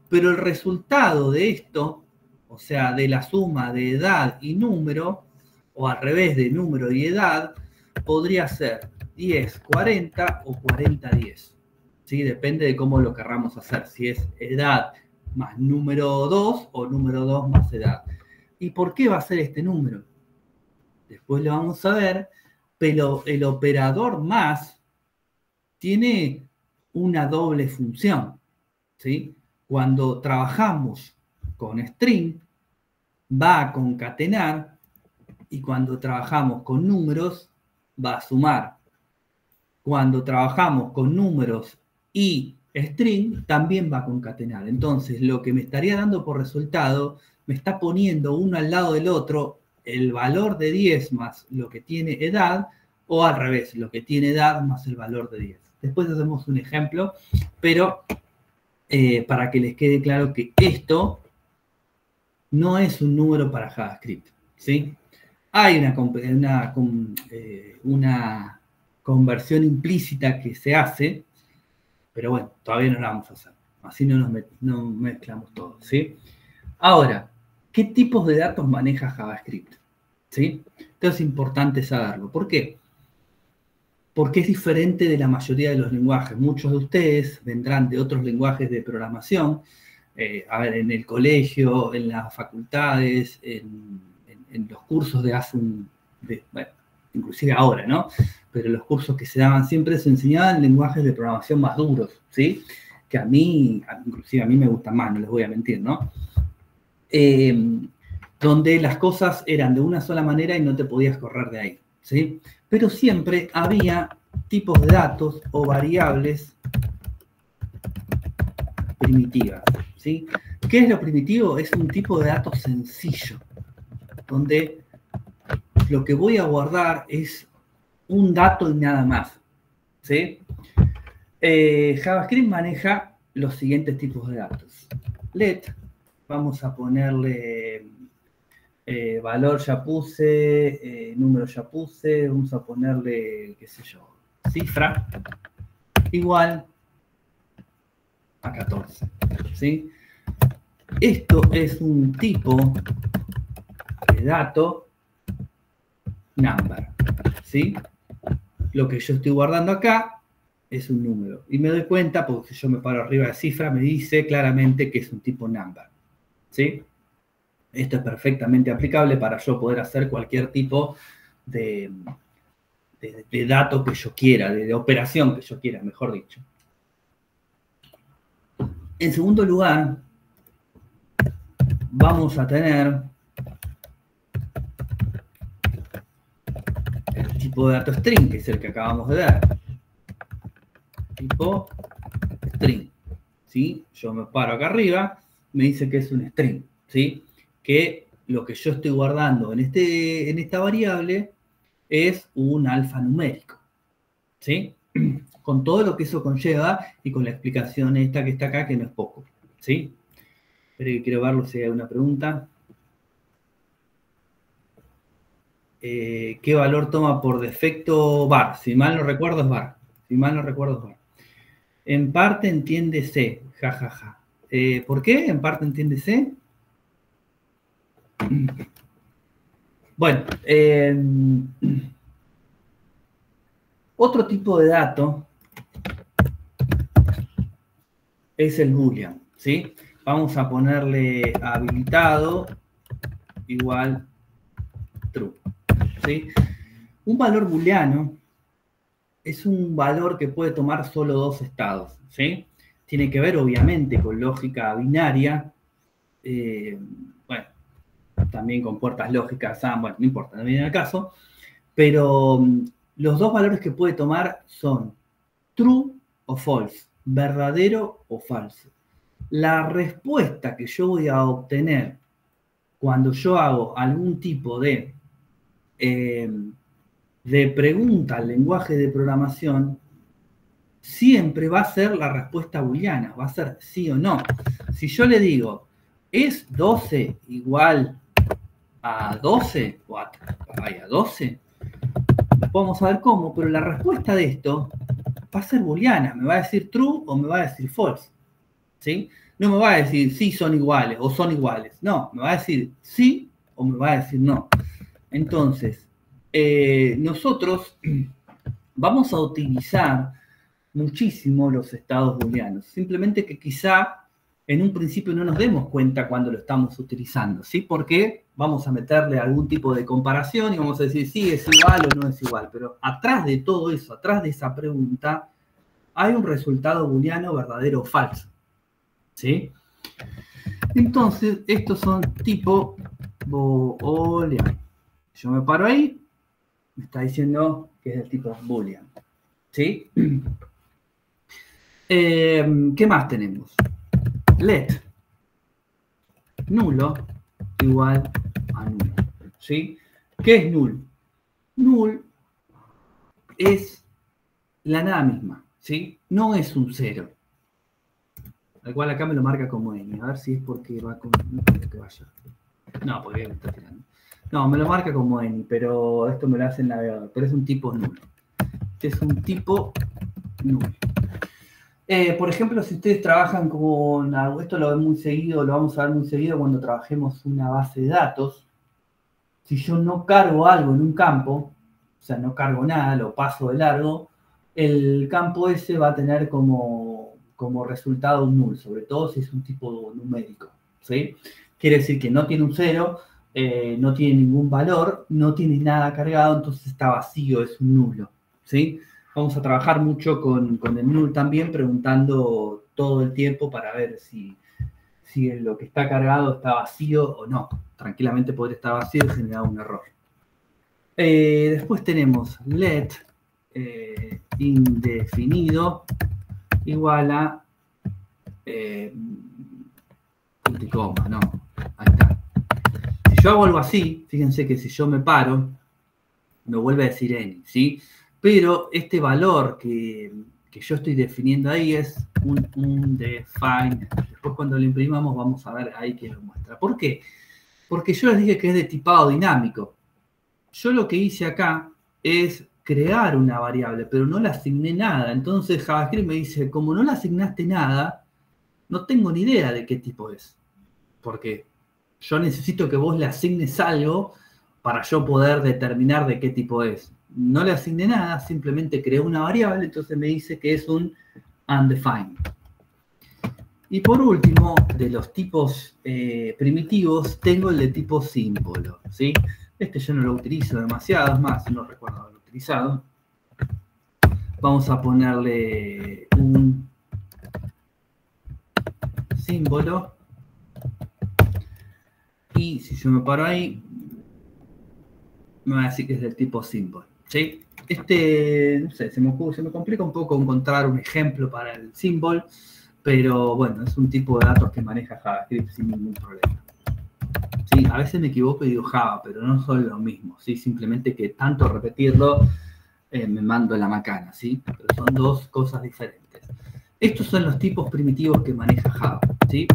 Pero el resultado de esto, o sea, de la suma de edad y número, o al revés de número y edad, podría ser 10, 40 o 40, 10. ¿Sí? Depende de cómo lo querramos hacer. Si es edad más número 2 o número 2 más edad. ¿Y por qué va a ser este número? Después lo vamos a ver, pero el operador más tiene una doble función. ¿Sí? Cuando trabajamos con string, va a concatenar, y cuando trabajamos con números, va a sumar. Cuando trabajamos con números y string, también va a concatenar. Entonces, lo que me estaría dando por resultado, me está poniendo uno al lado del otro el valor de 10 más lo que tiene edad, o al revés, lo que tiene edad más el valor de 10. Después hacemos un ejemplo, pero para que les quede claro que esto no es un número para JavaScript, ¿sí? Hay una conversión implícita que se hace, pero bueno, todavía no la vamos a hacer. Así no mezclamos todo, ¿sí? Ahora, ¿qué tipos de datos maneja JavaScript? ¿Sí? Esto es importante saberlo. ¿Por qué? Porque es diferente de la mayoría de los lenguajes. Muchos de ustedes vendrán de otros lenguajes de programación, en el colegio, en las facultades, en los cursos bueno, inclusive ahora, ¿no? Pero los cursos que se daban siempre se enseñaban lenguajes de programación más duros, ¿sí? Que inclusive a mí me gustan más, no les voy a mentir, ¿no? Donde las cosas eran de una sola manera y no te podías correr de ahí, ¿sí? Pero siempre había tipos de datos o variables primitivas, ¿sí? ¿Qué es lo primitivo? Es un tipo de datos sencillo, donde lo que voy a guardar es un dato y nada más, ¿sí? JavaScript maneja los siguientes tipos de datos. Let, vamos a ponerle valor ya puse, número ya puse, vamos a ponerle, qué sé yo, cifra, igual a 14, ¿sí? Esto es un tipo de dato number, ¿sí? Lo que yo estoy guardando acá es un número. Y me doy cuenta, porque si yo me paro arriba de cifra, me dice claramente que es un tipo number, ¿sí? Esto es perfectamente aplicable para yo poder hacer cualquier tipo de dato que yo quiera, de operación que yo quiera, mejor dicho. En segundo lugar, vamos a tener el tipo de dato string, que es el que acabamos de ver. Tipo string, ¿sí? Yo me paro acá arriba, me dice que es un string, ¿sí? Que lo que yo estoy guardando en esta variable es un alfanumérico, ¿sí? Con todo lo que eso conlleva y con la explicación esta que está acá, que no es poco, ¿sí? Pero que quiero verlo si hay una pregunta. ¿Qué valor toma por defecto var? Si mal no recuerdo es var. Si mal no recuerdo es var. En parte entiende C, jajaja. ¿Por qué en parte entiende C? Bueno, otro tipo de dato es el boolean, ¿sí? Vamos a ponerle habilitado igual true, ¿sí? Un valor booleano es un valor que puede tomar solo dos estados, ¿sí? Tiene que ver, obviamente, con lógica binaria, bueno, también con puertas lógicas, bueno, no importa, no viene al caso, pero los dos valores que puede tomar son true o false, verdadero o falso. La respuesta que yo voy a obtener cuando yo hago algún tipo de pregunta al lenguaje de programación, siempre va a ser la respuesta booleana, va a ser sí o no. Si yo le digo, ¿es 12 igual a 12? O a 12, podemos saber cómo, pero la respuesta de esto va a ser booleana, me va a decir true o me va a decir false, ¿sí? No me va a decir sí son iguales o son iguales, no, me va a decir sí o me va a decir no. Entonces, nosotros vamos a utilizar muchísimo los estados booleanos, simplemente que quizá en un principio no nos demos cuenta cuando lo estamos utilizando, ¿sí? Porque vamos a meterle algún tipo de comparación y vamos a decir sí, es igual o no es igual, pero atrás de todo eso, atrás de esa pregunta, hay un resultado booleano verdadero o falso, ¿sí? Entonces, estos son tipo booleano. Yo me paro ahí, me está diciendo que es del tipo boolean, ¿sí? ¿Qué más tenemos? Let, nulo igual a nulo, ¿sí? ¿Qué es null? Null es la nada misma, ¿sí? No es un cero. Al cual acá me lo marca como n. A ver si es porque va con... No creo que vaya. No, porque me está tirando. No, me lo marca como n, pero esto me lo hace el navegador. Pero es un tipo nulo. Este es un tipo nulo. Por ejemplo, si ustedes trabajan con algo, esto lo ven muy seguido, lo vamos a ver muy seguido cuando trabajemos una base de datos. Si yo no cargo algo en un campo, o sea, no cargo nada, lo paso de largo, el campo ese va a tener como resultado un null, sobre todo si es un tipo numérico, ¿sí? Quiere decir que no tiene un cero, no tiene ningún valor, no tiene nada cargado, entonces está vacío, es un nulo, ¿sí? Vamos a trabajar mucho con el null también, preguntando todo el tiempo para ver si lo que está cargado está vacío o no. Tranquilamente podría estar vacío y generar un error. Después tenemos let indefinido igual a punto y coma, no, ahí está. Si yo hago algo así, fíjense que si yo me paro, me vuelve a decir any, ¿sí? Pero este valor que yo estoy definiendo ahí es un define. Después cuando lo imprimamos vamos a ver ahí que lo muestra. ¿Por qué? Porque yo les dije que es de tipado dinámico. Yo lo que hice acá es crear una variable, pero no le asigné nada. Entonces JavaScript me dice, como no le asignaste nada, no tengo ni idea de qué tipo es. Porque yo necesito que vos le asignes algo para yo poder determinar de qué tipo es. No le asigné nada, simplemente creé una variable, entonces me dice que es un undefined. Y por último, de los tipos primitivos, tengo el de tipo símbolo, ¿sí? Este yo no lo utilizo demasiado, es más, no recuerdo haberlo utilizado. Vamos a ponerle un símbolo. Y si yo me paro ahí, me va a decir que es del tipo symbol, ¿sí? No sé, se me complica un poco encontrar un ejemplo para el symbol, pero bueno, es un tipo de datos que maneja JavaScript sin ningún problema. ¿Sí? A veces me equivoco y digo Java, pero no son lo mismo, ¿sí? Simplemente que tanto repetirlo me mando la macana, ¿sí? Pero son dos cosas diferentes. Estos son los tipos primitivos que maneja Java, ¿sí?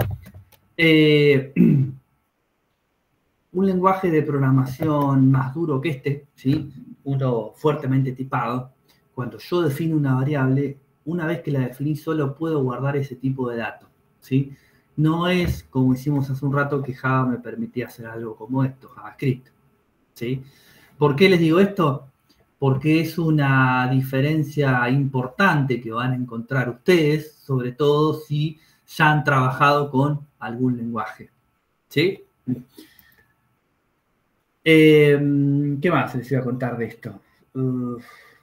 Un lenguaje de programación más duro que este, ¿sí? Uno fuertemente tipado, cuando yo defino una variable, una vez que la definí solo puedo guardar ese tipo de datos, ¿sí? No es como hicimos hace un rato que Java me permitía hacer algo como esto, JavaScript, ¿sí? ¿Por qué les digo esto? Porque es una diferencia importante que van a encontrar ustedes, sobre todo si ya han trabajado con algún lenguaje, ¿sí? ¿Qué más les iba a contar de esto?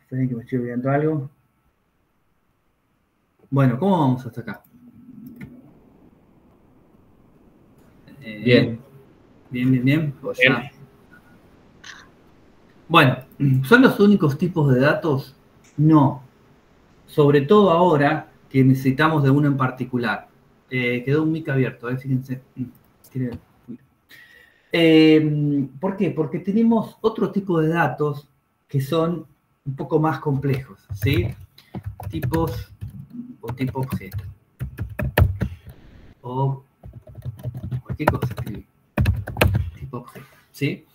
Esperen que me estoy olvidando algo. Bueno, ¿cómo vamos hasta acá? Bien. Bien. Pues ya. Bueno, ¿son los únicos tipos de datos? No. Sobre todo ahora que necesitamos de uno en particular. Quedó un mic abierto, fíjense. ¿Por qué? Porque tenemos otro tipo de datos que son un poco más complejos, ¿sí? Tipos o tipo objeto. O cualquier cosa, tipo objeto, ¿sí?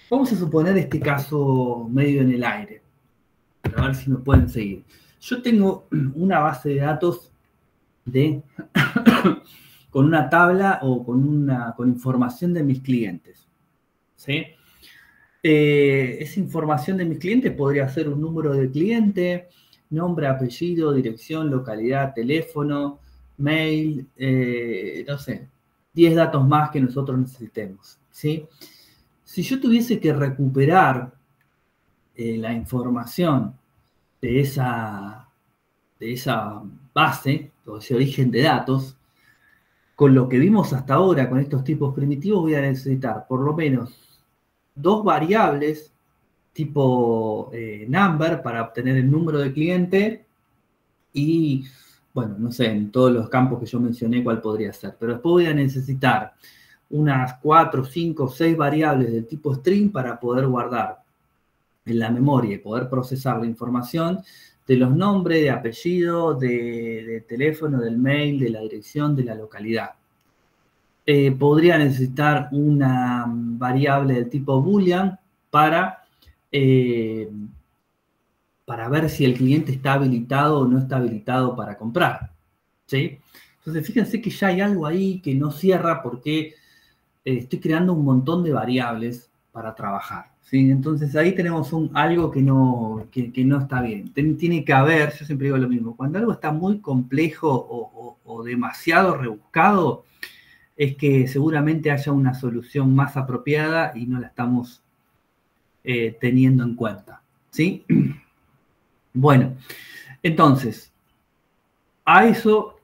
Vamos a suponer este caso medio en el aire, para ver si me pueden seguir. Yo tengo una base de datos con una tabla o con información de mis clientes, ¿sí? Esa información de mis clientes podría ser un número de cliente, nombre, apellido, dirección, localidad, teléfono, mail, no sé, 10 datos más que nosotros necesitemos, ¿sí? Si yo tuviese que recuperar la información de esa base, o ese origen de datos, con lo que vimos hasta ahora con estos tipos primitivos voy a necesitar por lo menos 2 variables tipo number para obtener el número de cliente y, bueno, no sé, en todos los campos que yo mencioné cuál podría ser. Pero después voy a necesitar unas 4, 5, 6 variables del tipo string para poder guardar en la memoria y poder procesar la información de los nombres, de apellido, de teléfono, del mail, de la dirección, de la localidad. Podría necesitar una variable del tipo boolean para ver si el cliente está habilitado o no está habilitado para comprar, ¿sí? Entonces, fíjense que ya hay algo ahí que no cierra porque estoy creando un montón de variables para trabajar, ¿sí? Entonces, ahí tenemos algo que no está bien. Tiene que haber, yo siempre digo lo mismo, cuando algo está muy complejo o demasiado rebuscado, es que seguramente haya una solución más apropiada y no la estamos teniendo en cuenta, ¿sí? Bueno, entonces, a eso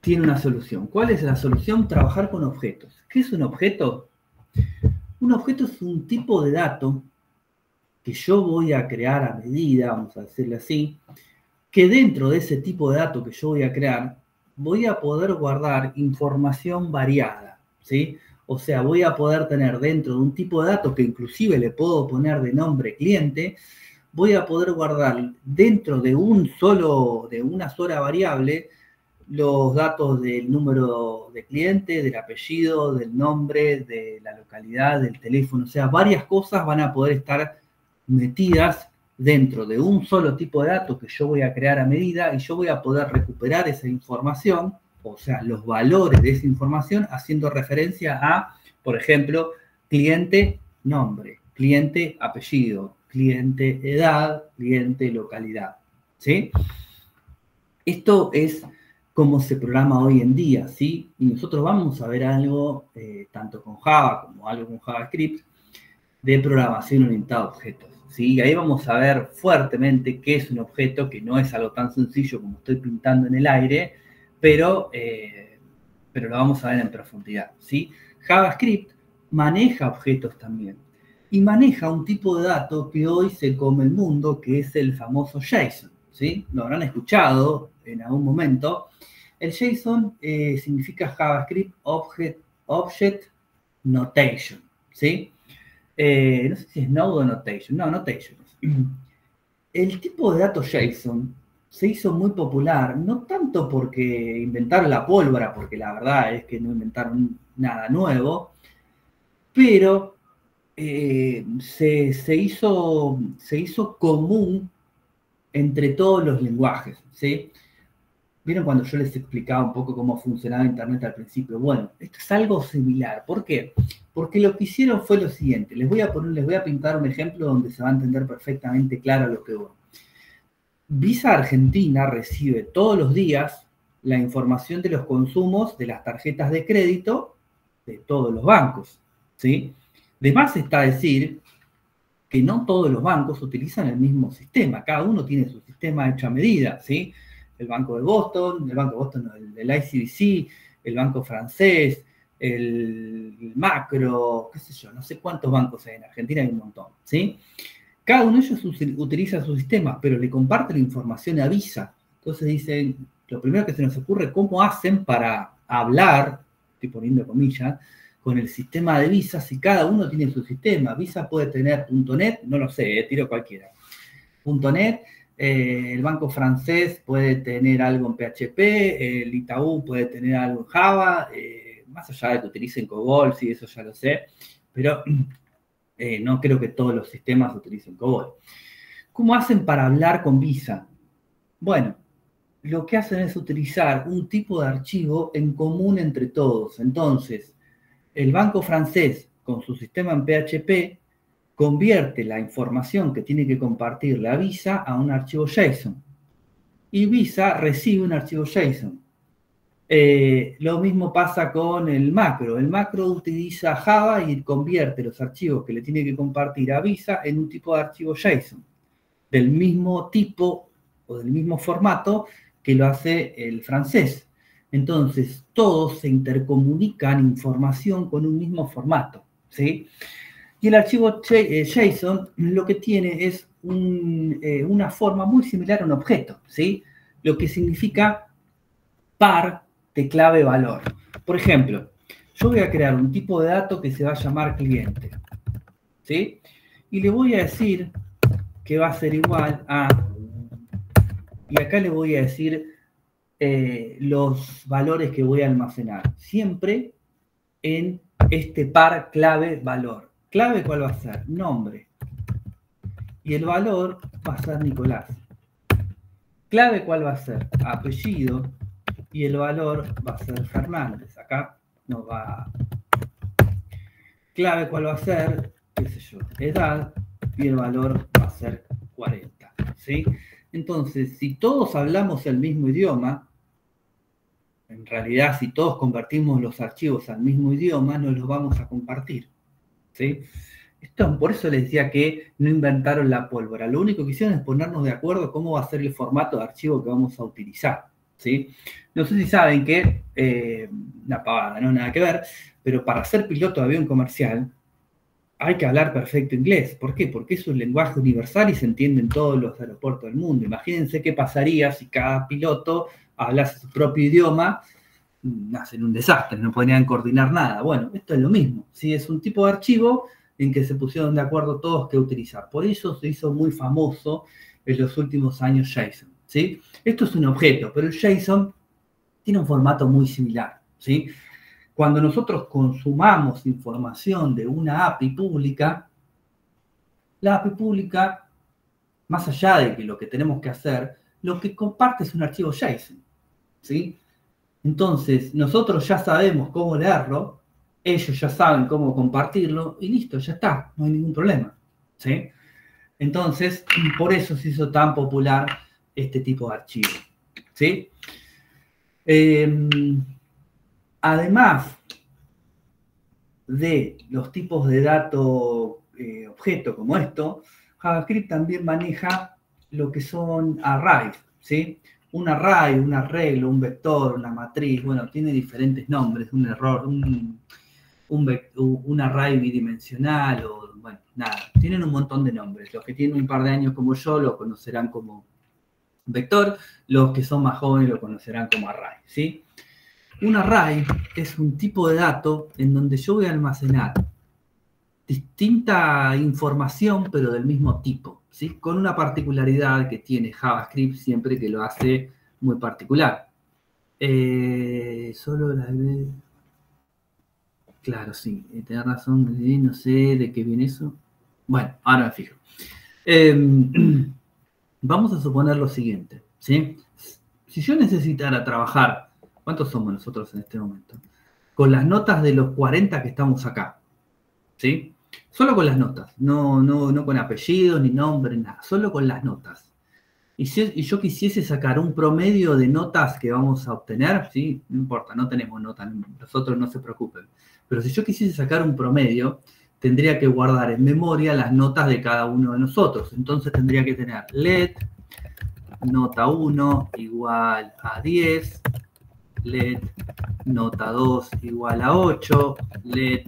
tiene una solución. ¿Cuál es la solución? Trabajar con objetos. ¿Qué es un objeto? Un objeto es un tipo de dato que yo voy a crear a medida, vamos a decirle así, que dentro de ese tipo de datos que yo voy a crear, voy a poder guardar información variada, ¿sí? O sea, voy a poder tener dentro de un tipo de datos que inclusive le puedo poner de nombre cliente, voy a poder guardar dentro de una sola variable los datos del número de cliente, del apellido, del nombre, de la localidad, del teléfono. O sea, varias cosas van a poder estar metidas dentro de un solo tipo de datos que yo voy a crear a medida y yo voy a poder recuperar esa información, o sea, los valores de esa información haciendo referencia a, por ejemplo, cliente nombre, cliente apellido, cliente edad, cliente localidad, ¿sí? Esto es como se programa hoy en día, ¿sí? Y nosotros vamos a ver algo, tanto con Java como algo con JavaScript, de programación orientada a objetos, ¿sí? Y ahí vamos a ver fuertemente qué es un objeto, que no es algo tan sencillo como estoy pintando en el aire, pero lo vamos a ver en profundidad, ¿sí? JavaScript maneja objetos también, y maneja un tipo de dato que hoy se come el mundo, que es el famoso JSON, ¿sí? Lo habrán escuchado en algún momento. El JSON significa JavaScript Object Notation, ¿sí? No sé si es Node o Notation. No, Notation. El tipo de datos JSON se hizo muy popular, no tanto porque inventaron la pólvora, porque la verdad es que no inventaron nada nuevo, pero se hizo común entre todos los lenguajes, ¿sí? ¿Vieron cuando yo les explicaba un poco cómo funcionaba Internet al principio? Bueno, esto es algo similar. ¿Por qué? Porque lo que hicieron fue lo siguiente. Les voy a pintar un ejemplo donde se va a entender perfectamente claro lo que voy. Visa Argentina recibe todos los días la información de los consumos de las tarjetas de crédito de todos los bancos, ¿sí? De más está decir que no todos los bancos utilizan el mismo sistema. Cada uno tiene su sistema hecho a medida, ¿sí? El Banco de Boston, el ICBC, el Banco Francés, el Macro, qué sé yo, no sé cuántos bancos hay en Argentina, hay un montón, ¿sí? Cada uno de ellos utiliza su sistema, pero le comparte la información a Visa. Entonces dicen, lo primero que se nos ocurre, ¿cómo hacen para hablar, estoy poniendo comillas, con el sistema de Visa si cada uno tiene su sistema? Visa puede tener .net, no lo sé, tiro cualquiera. .net, el banco francés puede tener algo en PHP, el Itaú puede tener algo en Java, más allá de que utilicen COBOL, sí, eso ya lo sé, pero no creo que todos los sistemas utilicen COBOL. ¿Cómo hacen para hablar con Visa? Bueno, lo que hacen es utilizar un tipo de archivo en común entre todos. Entonces, el banco francés, con su sistema en PHP, convierte la información que tiene que compartirle a Visa a un archivo JSON. Y Visa recibe un archivo JSON. Lo mismo pasa con el macro. El macro utiliza Java y convierte los archivos que le tiene que compartir a Visa en un tipo de archivo JSON, del mismo tipo o del mismo formato que lo hace el francés. Entonces, todos se intercomunican información con un mismo formato, ¿sí? Y el archivo JSON lo que tiene es una forma muy similar a un objeto, ¿sí? Lo que significa par de clave valor. Por ejemplo, yo voy a crear un tipo de dato que se va a llamar cliente, ¿sí? Y le voy a decir que va a ser igual a... Y acá le voy a decir los valores que voy a almacenar. Siempre en este par clave valor. ¿Clave cuál va a ser? Nombre. Y el valor va a ser Nicolás. ¿Clave cuál va a ser? Apellido. Y el valor va a ser Fernández. Acá no va. Clave cuál va a ser, qué sé yo, edad. Y el valor va a ser 40. ¿Sí? Entonces, si todos hablamos el mismo idioma, en realidad si todos convertimos los archivos al mismo idioma, nos los vamos a compartir. ¿Sí? Por eso les decía que no inventaron la pólvora. Lo único que hicieron es ponernos de acuerdo cómo va a ser el formato de archivo que vamos a utilizar, ¿sí? No sé si saben que, una pavada, no nada que ver, pero para ser piloto de avión comercial hay que hablar perfecto inglés. ¿Por qué? Porque es un lenguaje universal y se entiende en todos los aeropuertos del mundo. Imagínense qué pasaría si cada piloto hablase su propio idioma. Hacen un desastre, no podrían coordinar nada. Bueno, esto es lo mismo. ¿Sí? Es un tipo de archivo en que se pusieron de acuerdo todos qué utilizar. Por eso se hizo muy famoso en los últimos años JSON. ¿Sí? Esto es un objeto, pero el JSON tiene un formato muy similar. ¿Sí? Cuando nosotros consumamos información de una API pública, la API pública, más allá de que lo que tenemos que hacer, lo que comparte es un archivo JSON. ¿Sí? Entonces, nosotros ya sabemos cómo leerlo, ellos ya saben cómo compartirlo, y listo, ya está, no hay ningún problema. ¿Sí? Entonces, por eso se hizo tan popular este tipo de archivo. ¿Sí? Además de los tipos de dato objeto como esto, JavaScript también maneja lo que son arrays, ¿sí? Un array, un arreglo, un vector, una matriz, bueno, tiene diferentes nombres, un array bidimensional, o bueno, nada, tienen un montón de nombres. Los que tienen un par de años como yo lo conocerán como vector, los que son más jóvenes lo conocerán como array, ¿sí? Un array es un tipo de dato en donde yo voy a almacenar distinta información, pero del mismo tipo, ¿sí? Con una particularidad que tiene JavaScript siempre que lo hace muy particular. Solo la... Claro, sí, tenés razón, no sé de qué viene eso. Bueno, ahora me fijo. Vamos a suponer lo siguiente, ¿sí? Si yo necesitara trabajar, ¿cuántos somos nosotros en este momento? Con las notas de los 40 que estamos acá, ¿sí? Solo con las notas, no con apellidos, ni nombre, nada, solo con las notas. Y yo quisiese sacar un promedio de notas que vamos a obtener, ¿sí? No importa, no tenemos notas, nosotros no se preocupen. Pero si yo quisiese sacar un promedio, tendría que guardar en memoria las notas de cada uno de nosotros. Entonces tendría que tener let, nota 1 igual a 10, let, nota 2 igual a 8, let,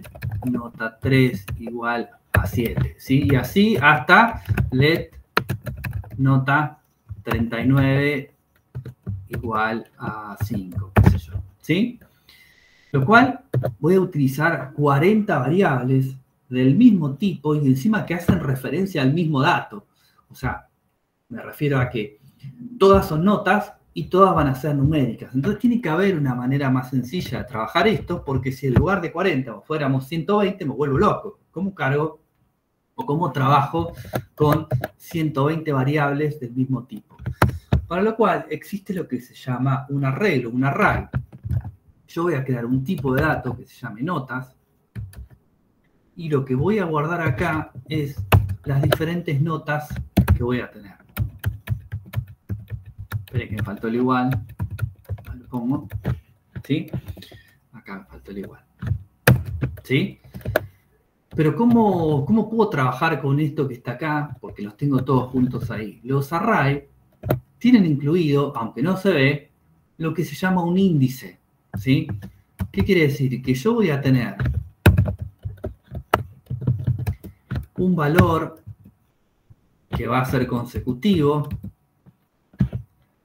nota 3 igual a 7, ¿sí? Y así hasta let, nota 39 igual a 5, qué sé yo, ¿sí? Lo cual voy a utilizar 40 variables del mismo tipo y encima que hacen referencia al mismo dato. O sea, me refiero a que todas son notas y todas van a ser numéricas. Entonces tiene que haber una manera más sencilla de trabajar esto, porque si en lugar de 40 fuéramos 120, me vuelvo loco. ¿Cómo cargo o cómo trabajo con 120 variables del mismo tipo? Para lo cual existe lo que se llama un arreglo, un array. Yo voy a crear un tipo de dato que se llame notas, y lo que voy a guardar acá es las diferentes notas que voy a tener. Esperen que me faltó el igual. Lo pongo. ¿Sí? Acá me faltó el igual. ¿Sí? Pero ¿cómo puedo trabajar con esto que está acá? Porque los tengo todos juntos ahí. Los arrays tienen incluido, aunque no se ve, lo que se llama un índice. ¿Sí? ¿Qué quiere decir? Que yo voy a tener un valor que va a ser consecutivo,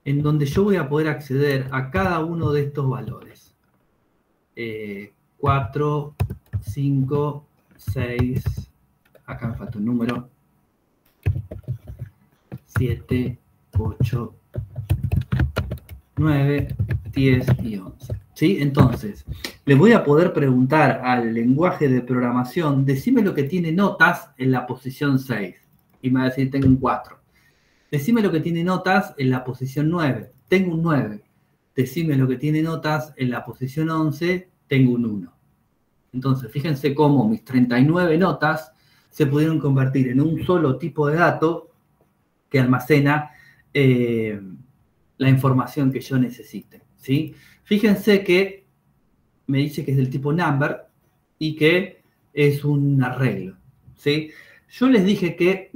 en donde yo voy a poder acceder a cada uno de estos valores. 4, 5, 6, acá me falta un número, 7, 8, 9, 10 y 11. ¿Sí? Entonces, le voy a poder preguntar al lenguaje de programación, decime lo que tiene notas en la posición 6. Y me va a decir, tengo un 4. Decime lo que tiene notas en la posición 9. Tengo un 9. Decime lo que tiene notas en la posición 11. Tengo un 1. Entonces, fíjense cómo mis 39 notas se pudieron convertir en un solo tipo de dato que almacena la información que yo necesite, ¿sí? Fíjense que me dice que es del tipo number y que es un arreglo, ¿sí? Yo les dije que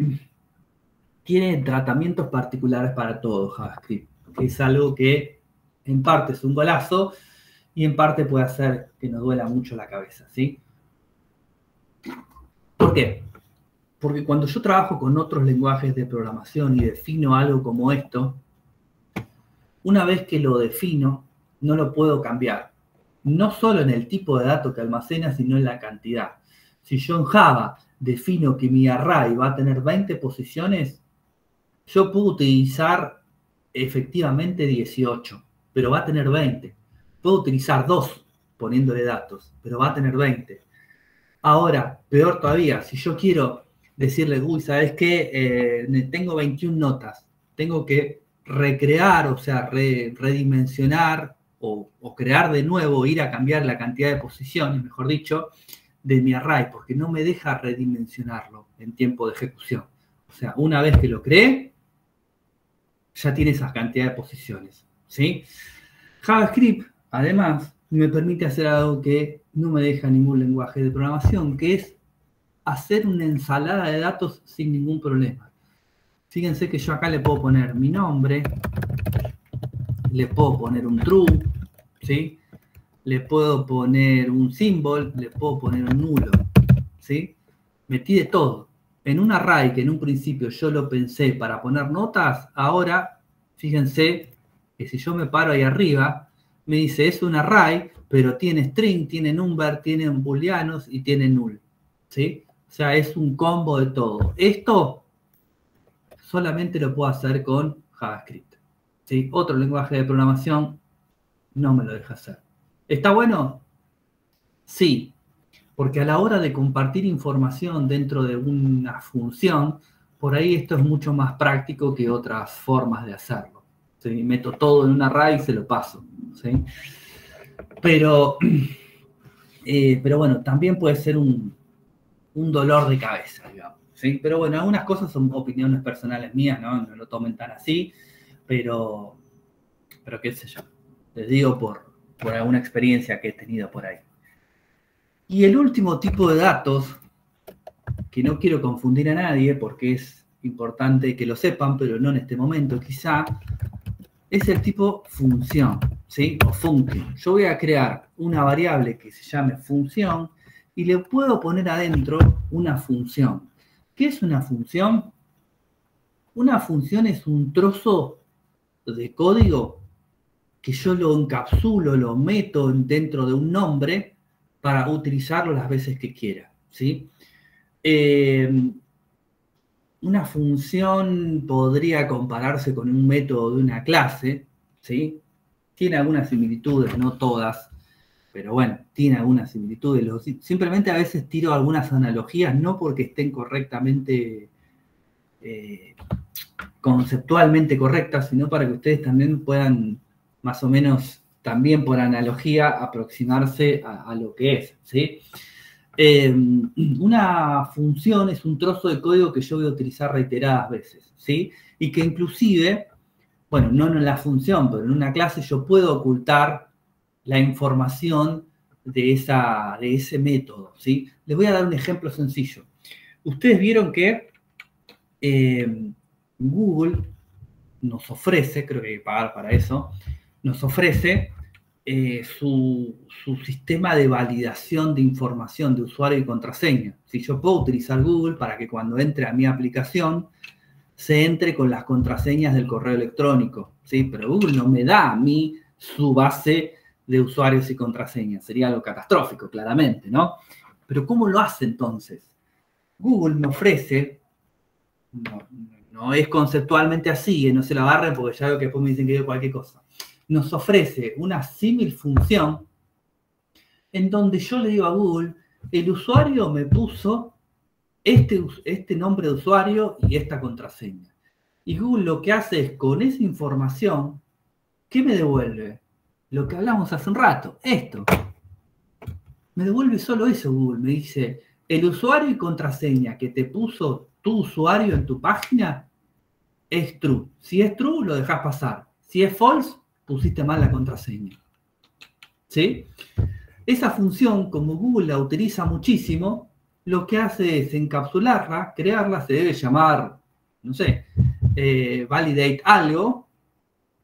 tiene tratamientos particulares para todo JavaScript, que es algo que en parte es un golazo y en parte puede hacer que nos duela mucho la cabeza, ¿sí? ¿Por qué? Porque cuando yo trabajo con otros lenguajes de programación y defino algo como esto, una vez que lo defino, no lo puedo cambiar. No solo en el tipo de datos que almacena, sino en la cantidad. Si yo en Java defino que mi array va a tener 20 posiciones, yo puedo utilizar efectivamente 18, pero va a tener 20. Puedo utilizar 2 poniéndole datos, pero va a tener 20. Ahora, peor todavía, si yo quiero decirle, uy, ¿sabes qué? Tengo 21 notas, tengo que recrear, o sea, redimensionar o crear de nuevo, ir a cambiar la cantidad de posiciones, mejor dicho, de mi array, porque no me deja redimensionarlo en tiempo de ejecución. O sea, una vez que lo creé, ya tiene esa cantidad de posiciones, ¿sí? JavaScript, además, me permite hacer algo que no me deja ningún lenguaje de programación, que es hacer una ensalada de datos sin ningún problema. Fíjense que yo acá le puedo poner mi nombre, le puedo poner un true, ¿sí? Le puedo poner un symbol, le puedo poner un nulo, ¿sí? Metí de todo. En un array que en un principio yo lo pensé para poner notas, ahora, fíjense que si yo me paro ahí arriba, me dice es un array, pero tiene string, tiene number, tiene booleanos y tiene null, ¿sí? O sea, es un combo de todo. Esto solamente lo puedo hacer con JavaScript, ¿sí? Otro lenguaje de programación no me lo deja hacer. ¿Está bueno? Sí, porque a la hora de compartir información dentro de una función, por ahí esto es mucho más práctico que otras formas de hacerlo, ¿sí? Meto todo en un array y se lo paso, ¿sí? Pero bueno, también puede ser un dolor de cabeza, digamos, ¿sí? Pero bueno, algunas cosas son opiniones personales mías, ¿no? No lo tomen tan así, pero qué sé yo, les digo por alguna experiencia que he tenido por ahí. Y el último tipo de datos, que no quiero confundir a nadie porque es importante que lo sepan, pero no en este momento quizá, es el tipo función, ¿sí? O function. Yo voy a crear una variable que se llame función y le puedo poner adentro una función. ¿Qué es una función? Una función es un trozo de código que yo lo encapsulo, lo meto dentro de un nombre para utilizarlo las veces que quiera, ¿sí? Una función podría compararse con un método de una clase, ¿sí? Tiene algunas similitudes, no todas, pero bueno, tiene algunas similitudes. Simplemente a veces tiro algunas analogías, no porque estén correctamente, conceptualmente correctas, sino para que ustedes también puedan, más o menos, también por analogía, aproximarse a lo que es, ¿sí? Una función es un trozo de código que yo voy a utilizar reiteradas veces, ¿sí? Y que inclusive, bueno, no en la función, pero en una clase yo puedo ocultar la información de ese método, ¿sí? Les voy a dar un ejemplo sencillo. Ustedes vieron que Google nos ofrece, creo que hay que pagar para eso, nos ofrece su sistema de validación de información de usuario y contraseña. Si yo puedo utilizar Google para que cuando entre a mi aplicación se entre con las contraseñas del correo electrónico, ¿sí? Pero Google no me da a mí su base de usuarios y contraseñas. Sería algo catastrófico, claramente, ¿no? Pero ¿cómo lo hace entonces? Google me ofrece, no es conceptualmente así, no se la agarren porque ya veo que después me dicen que digo cualquier cosa. Nos ofrece una símil función en donde yo le digo a Google, el usuario me puso este nombre de usuario y esta contraseña. Y Google lo que hace es, con esa información, ¿qué me devuelve? Lo que hablamos hace un rato, esto. Me devuelve solo eso Google, me dice, el usuario y contraseña que te puso tu usuario en tu página es true. Si es true, lo dejas pasar. Si es false, pusiste mal la contraseña, ¿sí? Esa función, como Google la utiliza muchísimo, lo que hace es encapsularla, crearla, se debe llamar, no sé, validate algo,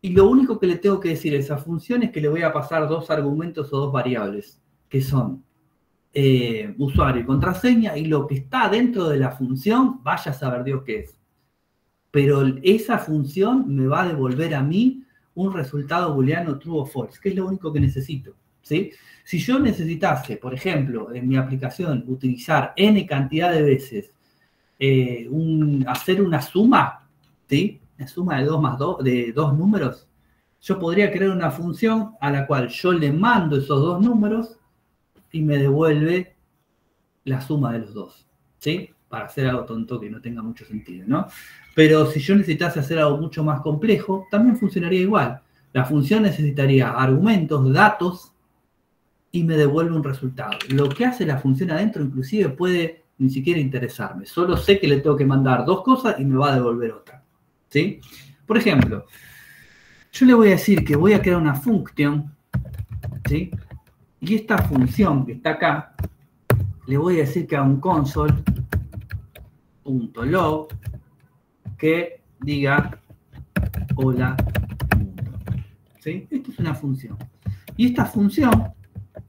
y lo único que le tengo que decir a esa función es que le voy a pasar dos argumentos o dos variables, que son usuario y contraseña, y lo que está dentro de la función, vaya a saber Dios qué es. Pero esa función me va a devolver a mí un resultado booleano true o false, que es lo único que necesito, ¿sí? Si yo necesitase, por ejemplo, en mi aplicación, utilizar n cantidad de veces, hacer una suma, ¿sí? Una suma de 2 más 2, de 2 números, yo podría crear una función a la cual yo le mando esos 2 números y me devuelve la suma de los 2, ¿sí? Para hacer algo tonto que no tenga mucho sentido, ¿no? Pero si yo necesitase hacer algo mucho más complejo, también funcionaría igual. La función necesitaría argumentos, datos, y me devuelve un resultado. Lo que hace la función adentro inclusive puede ni siquiera interesarme. Solo sé que le tengo que mandar 2 cosas y me va a devolver otra, ¿sí? Por ejemplo, yo le voy a decir que voy a crear una función, ¿sí? Y esta función que está acá, le voy a decir que haga un console.log que diga hola mundo, ¿sí? Esto es una función. Y esta función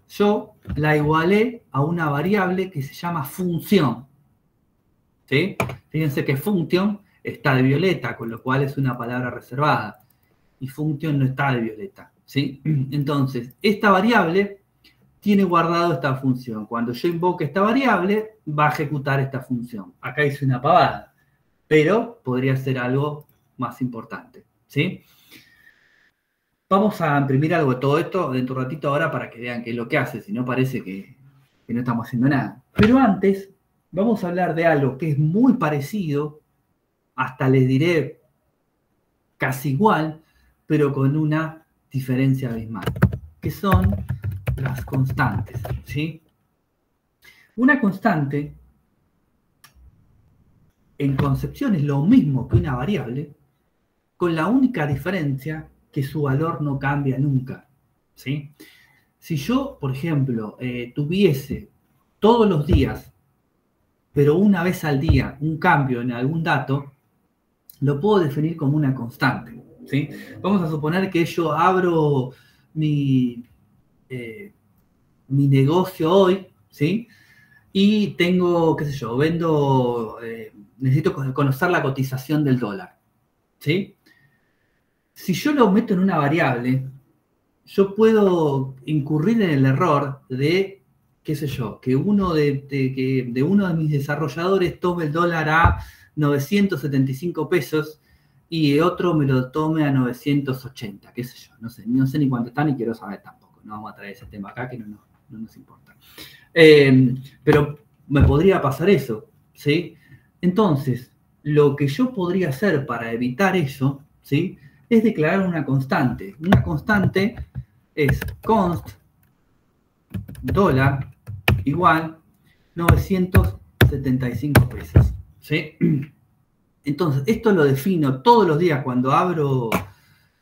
yo la igualé a una variable que se llama función, ¿sí? Fíjense que function está de violeta, con lo cual es una palabra reservada. Y function no está de violeta, ¿sí? Entonces, esta variable tiene guardado esta función. Cuando yo invoque esta variable, va a ejecutar esta función. Acá hice una pavada, pero podría ser algo más importante, ¿sí? Vamos a imprimir algo de todo esto dentro de un ratito ahora para que vean qué es lo que hace, si no parece que no estamos haciendo nada. Pero antes, vamos a hablar de algo que es muy parecido, hasta les diré casi igual, pero con una diferencia abismal, que son las constantes, ¿sí? Una constante, en concepción, es lo mismo que una variable, con la única diferencia que su valor no cambia nunca, ¿sí? Si yo, por ejemplo, tuviese todos los días, pero una vez al día, un cambio en algún dato, lo puedo definir como una constante, ¿sí? Vamos a suponer que yo abro mi negocio hoy, ¿sí? Y tengo, qué sé yo, necesito conocer la cotización del dólar, ¿sí? Si yo lo meto en una variable, yo puedo incurrir en el error de, qué sé yo, que uno de mis desarrolladores tome el dólar a 975 pesos y otro me lo tome a 980, qué sé yo, no sé ni cuánto está ni quiero saber tampoco, no vamos a traer ese tema acá que no nos importa. Pero me podría pasar eso, ¿sí? Entonces, lo que yo podría hacer para evitar eso, ¿sí? Es declarar una constante. Una constante es const dólar igual 975 pesos, ¿sí? Entonces, esto lo defino todos los días cuando abro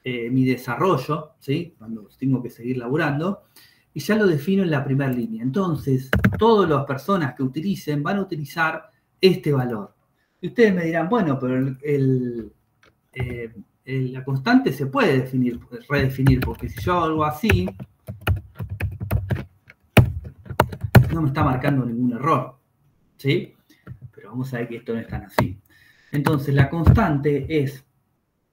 mi desarrollo, ¿sí? Cuando tengo que seguir laburando, y ya lo defino en la primera línea. Entonces, todas las personas que utilicen van a utilizar este valor. Y ustedes me dirán, bueno, pero la constante se puede redefinir, porque si yo hago algo así, no me está marcando ningún error, ¿sí? Pero vamos a ver que esto no es tan así. Entonces, la constante es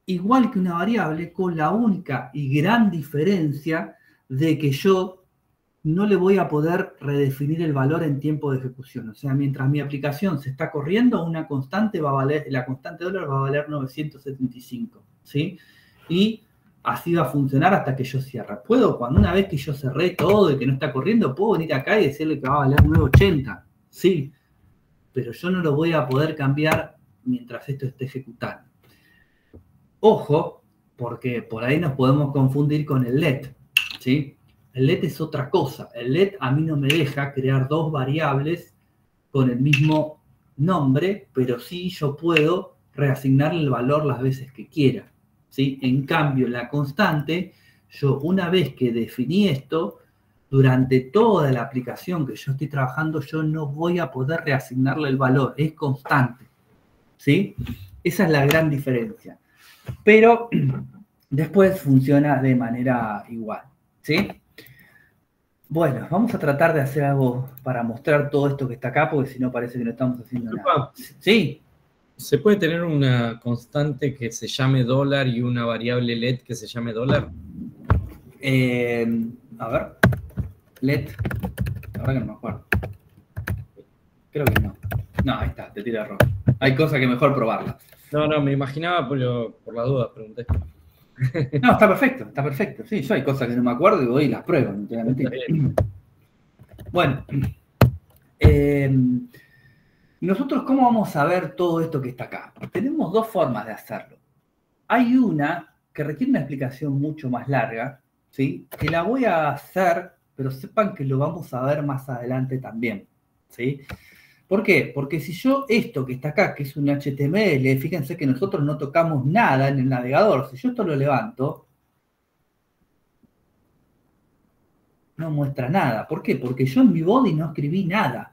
igual que una variable, con la única y gran diferencia de que yo no le voy a poder redefinir el valor en tiempo de ejecución. O sea, mientras mi aplicación se está corriendo, la constante dólar va a valer 975, ¿sí? Y así va a funcionar hasta que yo cierre. Una vez que yo cerré todo y que no está corriendo, puedo venir acá y decirle que va a valer 980, sí, pero yo no lo voy a poder cambiar mientras esto esté ejecutando. Ojo, porque por ahí nos podemos confundir con el let, ¿sí? El let es otra cosa. El let a mí no me deja crear 2 variables con el mismo nombre, pero sí yo puedo reasignarle el valor las veces que quiera, ¿sí? En cambio, la constante, yo una vez que definí esto, durante toda la aplicación que yo estoy trabajando, yo no voy a poder reasignarle el valor, es constante, ¿sí? Esa es la gran diferencia. Pero después funciona de manera igual, ¿sí? Bueno, vamos a tratar de hacer algo para mostrar todo esto que está acá, porque si no parece que no estamos haciendo nada. Sí. ¿Se puede tener una constante que se llame dólar y una variable let que se llame dólar? A ver. Let. La verdad que no me acuerdo. Creo que no. No, ahí está, te tira error. Hay cosas que mejor probarlas. No, me imaginaba, pero por la duda pregunté. No, está perfecto. Sí, yo hay cosas que no me acuerdo y voy y las pruebo, no te voy a mentir. Bueno, nosotros, ¿cómo vamos a ver todo esto que está acá? Tenemos dos formas de hacerlo. Hay una que requiere una explicación mucho más larga, ¿sí? Que la voy a hacer, pero sepan que lo vamos a ver más adelante también, ¿sí? ¿Por qué? Porque si yo esto que está acá, que es un HTML, fíjense que nosotros no tocamos nada en el navegador. Si yo esto lo levanto, no muestra nada. ¿Por qué? Porque yo en mi body no escribí nada.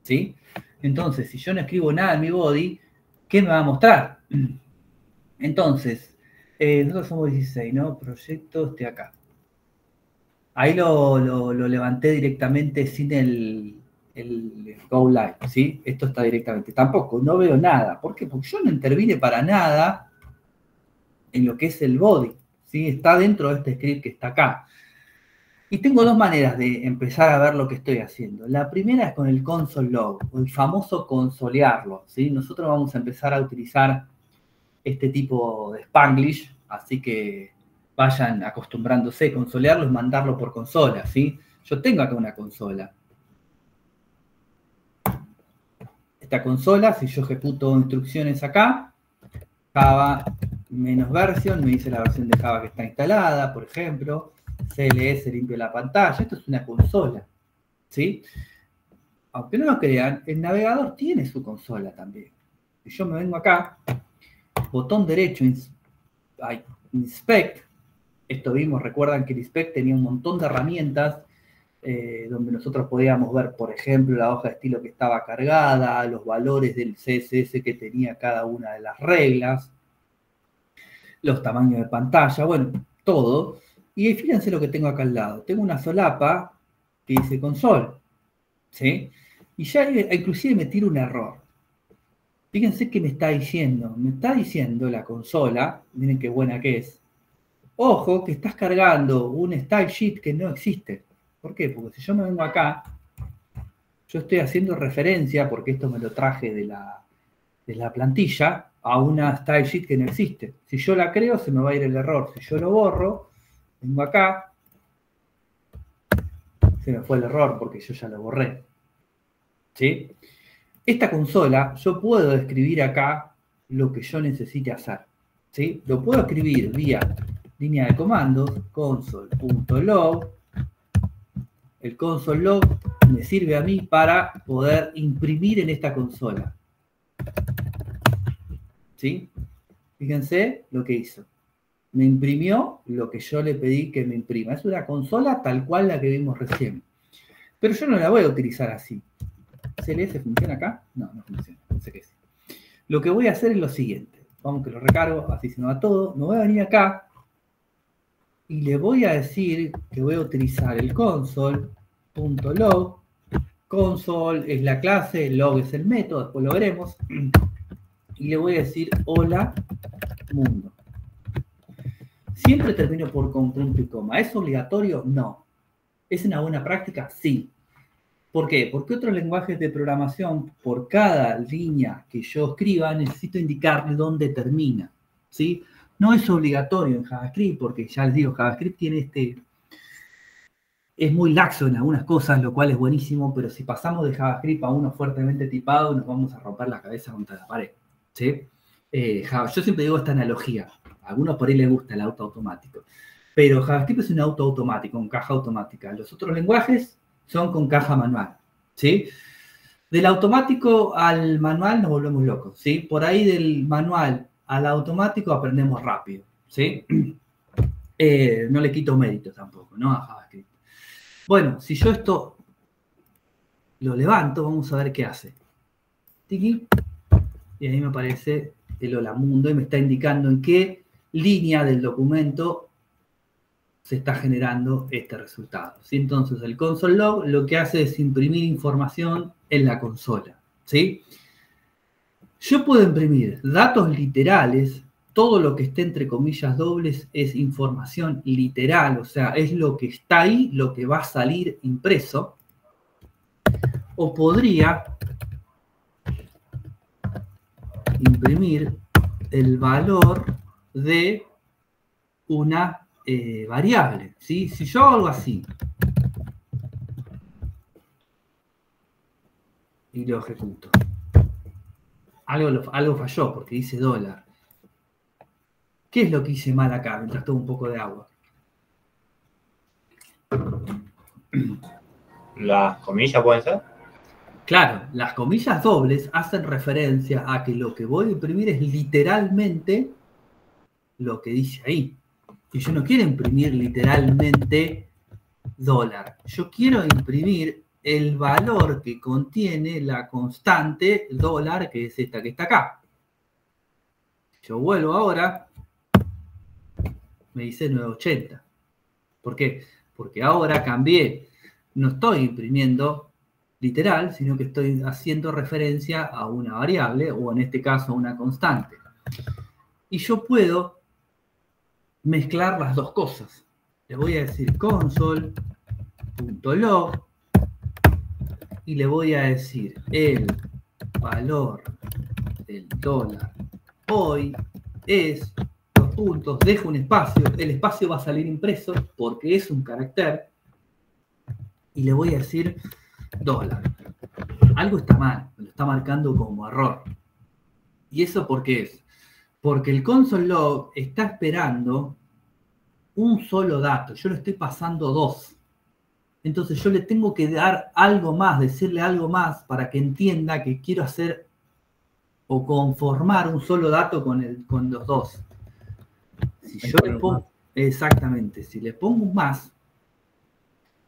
¿Sí? Entonces, si yo no escribo nada en mi body, ¿qué me va a mostrar? Entonces, nosotros somos 16, ¿no? Proyecto acá. Ahí lo levanté directamente sin el Go Live, ¿sí? Esto está directamente. Tampoco, no veo nada. ¿Por qué? Porque yo no intervine para nada en lo que es el body, ¿sí? Está dentro de este script que está acá. Y tengo dos maneras de empezar a ver lo que estoy haciendo. La primera es con el console log, o el famoso consolearlo, ¿sí? Nosotros vamos a empezar a utilizar este tipo de Spanglish, así que vayan acostumbrándose. Consolearlo es mandarlo por consola, ¿sí? Yo tengo acá una consola. Esta consola, si yo ejecuto instrucciones acá, Java -version, me dice la versión de Java que está instalada, por ejemplo. CLS limpio la pantalla. Esto es una consola, ¿sí? Aunque no lo crean, el navegador tiene su consola también. Si yo me vengo acá, botón derecho, Inspect. Esto vimos, recuerdan que el Inspect tenía un montón de herramientas donde nosotros podíamos ver, por ejemplo, la hoja de estilo que estaba cargada, los valores del CSS que tenía cada una de las reglas, los tamaños de pantalla, bueno, todo. Y fíjense lo que tengo acá al lado. Tengo una solapa que dice console, ¿sí? Y ya inclusive me tira un error. Fíjense qué me está diciendo. Me está diciendo la consola, miren qué buena que es. Ojo, que estás cargando un style sheet que no existe. ¿Por qué? Porque si yo me vengo acá, yo estoy haciendo referencia, porque esto me lo traje de la plantilla, a una style sheet que no existe. Si yo la creo, se me va a ir el error. Si yo lo borro, vengo acá, se me fue el error porque yo ya lo borré. ¿Sí? Esta consola, yo puedo escribir acá lo que yo necesite hacer. ¿Sí? Lo puedo escribir vía línea de comandos, console.log. El console log me sirve a mí para poder imprimir en esta consola. ¿Sí? Fíjense lo que hizo. Me imprimió lo que yo le pedí que me imprima. Es una consola tal cual la que vimos recién. Pero yo no la voy a utilizar así. ¿CLS funciona acá? No, no funciona. No sé qué es. Lo que voy a hacer es lo siguiente. Vamos que lo recargo, así se me va todo. Me voy a venir acá y le voy a decir que voy a utilizar el console.log. Console es la clase, log es el método, después lo veremos. Y le voy a decir hola mundo. Siempre termino con punto y coma. ¿Es obligatorio? No. ¿Es una buena práctica? Sí. ¿Por qué? Porque otros lenguajes de programación, por cada línea que yo escriba, necesito indicarle dónde termina. ¿Sí? No es obligatorio en JavaScript, porque ya les digo, JavaScript tiene es muy laxo en algunas cosas, lo cual es buenísimo, pero si pasamos de JavaScript a uno fuertemente tipado, nos vamos a romper la cabeza contra la pared. ¿Sí? Yo siempre digo esta analogía. A algunos por ahí les gusta el auto automático. Pero JavaScript es un auto automático, con caja automática. Los otros lenguajes son con caja manual. ¿Sí? Del automático al manual nos volvemos locos. ¿Sí? Por ahí del manual al automático aprendemos rápido. ¿Sí? No le quito mérito tampoco, ¿no? A JavaScript. Bueno, si yo esto lo levanto, vamos a ver qué hace. Tiki. Y ahí me aparece el hola mundo y me está indicando en qué línea del documento se está generando este resultado, ¿sí? Entonces el console log lo que hace es imprimir información en la consola, ¿sí? Yo puedo imprimir datos literales, todo lo que esté entre comillas dobles es información literal, o sea, es lo que está ahí, lo que va a salir impreso. O podría imprimir el valor de una variable, ¿sí? Si yo hago algo así y lo ejecuto, algo falló porque dice dólar. ¿Qué es lo que hice mal acá mientras tomo un poco de agua? ¿Las comillas pueden ser? Claro, las comillas dobles hacen referencia a que lo que voy a imprimir es literalmente lo que dice ahí. Y yo no quiero imprimir literalmente dólar. Yo quiero imprimir el valor que contiene la constante dólar, que es esta que está acá. Yo vuelvo ahora, me dice 980. ¿Por qué? Porque ahora cambié. No estoy imprimiendo literal, sino que estoy haciendo referencia a una variable, o en este caso a una constante. Y yo puedo mezclar las dos cosas. Le voy a decir console.log y le voy a decir el valor del dólar hoy es, dos puntos, dejo un espacio, el espacio va a salir impreso porque es un carácter, y le voy a decir dólar. Algo está mal, me lo está marcando como error. ¿Y eso por qué es? Porque el console log está esperando un solo dato, yo le estoy pasando dos. Entonces yo le tengo que dar algo más, decirle algo más para que entienda que quiero hacer o conformar un solo dato con los dos. Si yo le pongo, exactamente, si le pongo un más,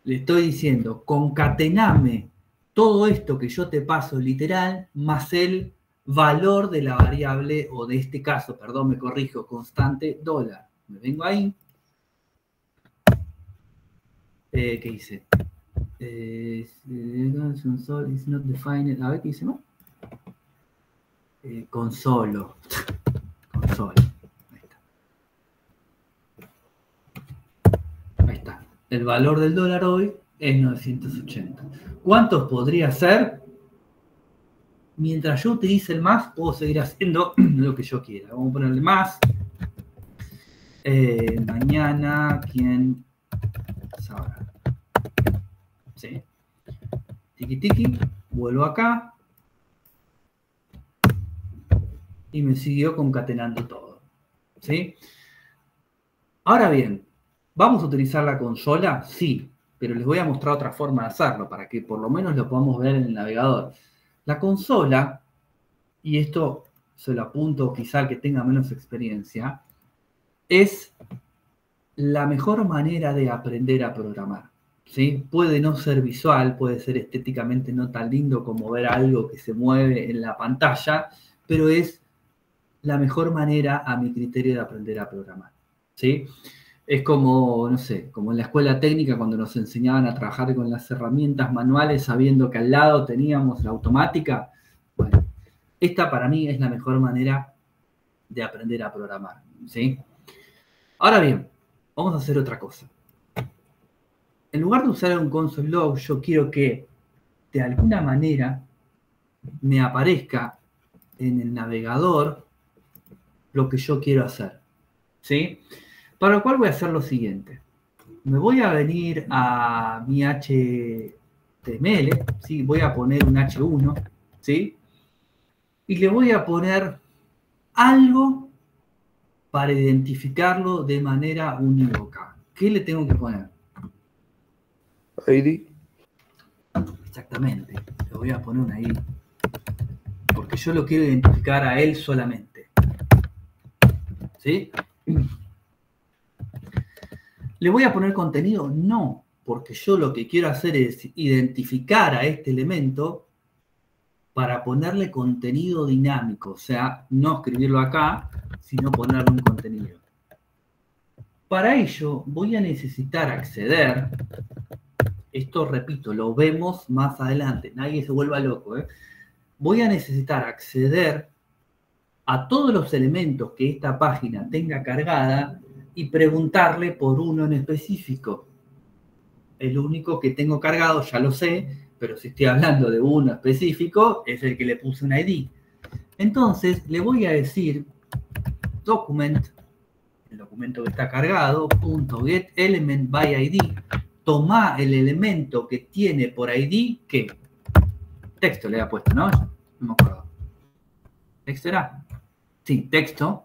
le estoy diciendo, concatename todo esto que yo te paso literal, más el valor de la variable, o de este caso, perdón, me corrijo, constante dólar. Me vengo ahí. ¿Qué hice? Console is not defined. A ver, ¿qué hice, no? Consolo. Console. Ahí está. El valor del dólar hoy es 980. ¿Cuántos podría ser? Mientras yo utilice el más, puedo seguir haciendo lo que yo quiera. Vamos a ponerle más. Mañana, ¿quién sabrá? Sí. Tiki tiki. Vuelvo acá. Y me siguió concatenando todo. ¿Sí? Ahora bien, ¿vamos a utilizar la consola? Sí, pero les voy a mostrar otra forma de hacerlo para que por lo menos lo podamos ver en el navegador. La consola, y esto se lo apunto quizá al que tenga menos experiencia, es la mejor manera de aprender a programar. ¿Sí? Puede no ser visual, puede ser estéticamente no tan lindo como ver algo que se mueve en la pantalla, pero es la mejor manera, a mi criterio, de aprender a programar. ¿Sí? Es como, no sé, como en la escuela técnica cuando nos enseñaban a trabajar con las herramientas manuales sabiendo que al lado teníamos la automática. Bueno, esta para mí es la mejor manera de aprender a programar. ¿Sí? Ahora bien, vamos a hacer otra cosa. En lugar de usar un console log, yo quiero que de alguna manera me aparezca en el navegador lo que yo quiero hacer. ¿Sí? Para lo cual voy a hacer lo siguiente. Me voy a venir a mi HTML, ¿sí? Voy a poner un H1, ¿sí? Y le voy a poner algo para identificarlo de manera unívoca. ¿Qué le tengo que poner? ID. Exactamente. Le voy a poner una ID. Porque yo lo quiero identificar a él solamente. ¿Sí? ¿Le voy a poner contenido? No, porque yo lo que quiero hacer es identificar a este elemento para ponerle contenido dinámico, o sea, no escribirlo acá, sino ponerle un contenido. Para ello voy a necesitar acceder, esto repito, lo vemos más adelante, nadie se vuelva loco, ¿eh? Voy a necesitar acceder a todos los elementos que esta página tenga cargada y preguntarle por uno en específico. El único que tengo cargado, ya lo sé, pero si estoy hablando de uno específico, es el que le puse un ID. Entonces, le voy a decir document, el documento que está cargado, .getElementById, toma el elemento que tiene por ID, ¿qué? Texto le había puesto, ¿no? No me acuerdo. ¿Texto era? Sí, texto.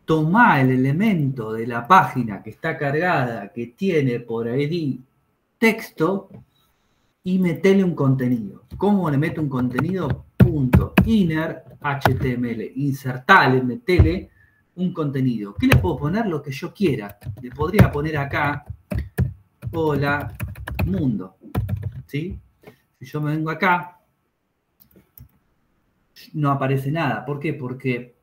Toma el elemento de la página que está cargada, que tiene por ID texto, y metele un contenido. ¿Cómo le meto un contenido? .inner HTML. Insertale, metele un contenido. ¿Qué le puedo poner? Lo que yo quiera. Le podría poner acá, hola, mundo. ¿Sí? Si yo me vengo acá, no aparece nada. ¿Por qué? Porque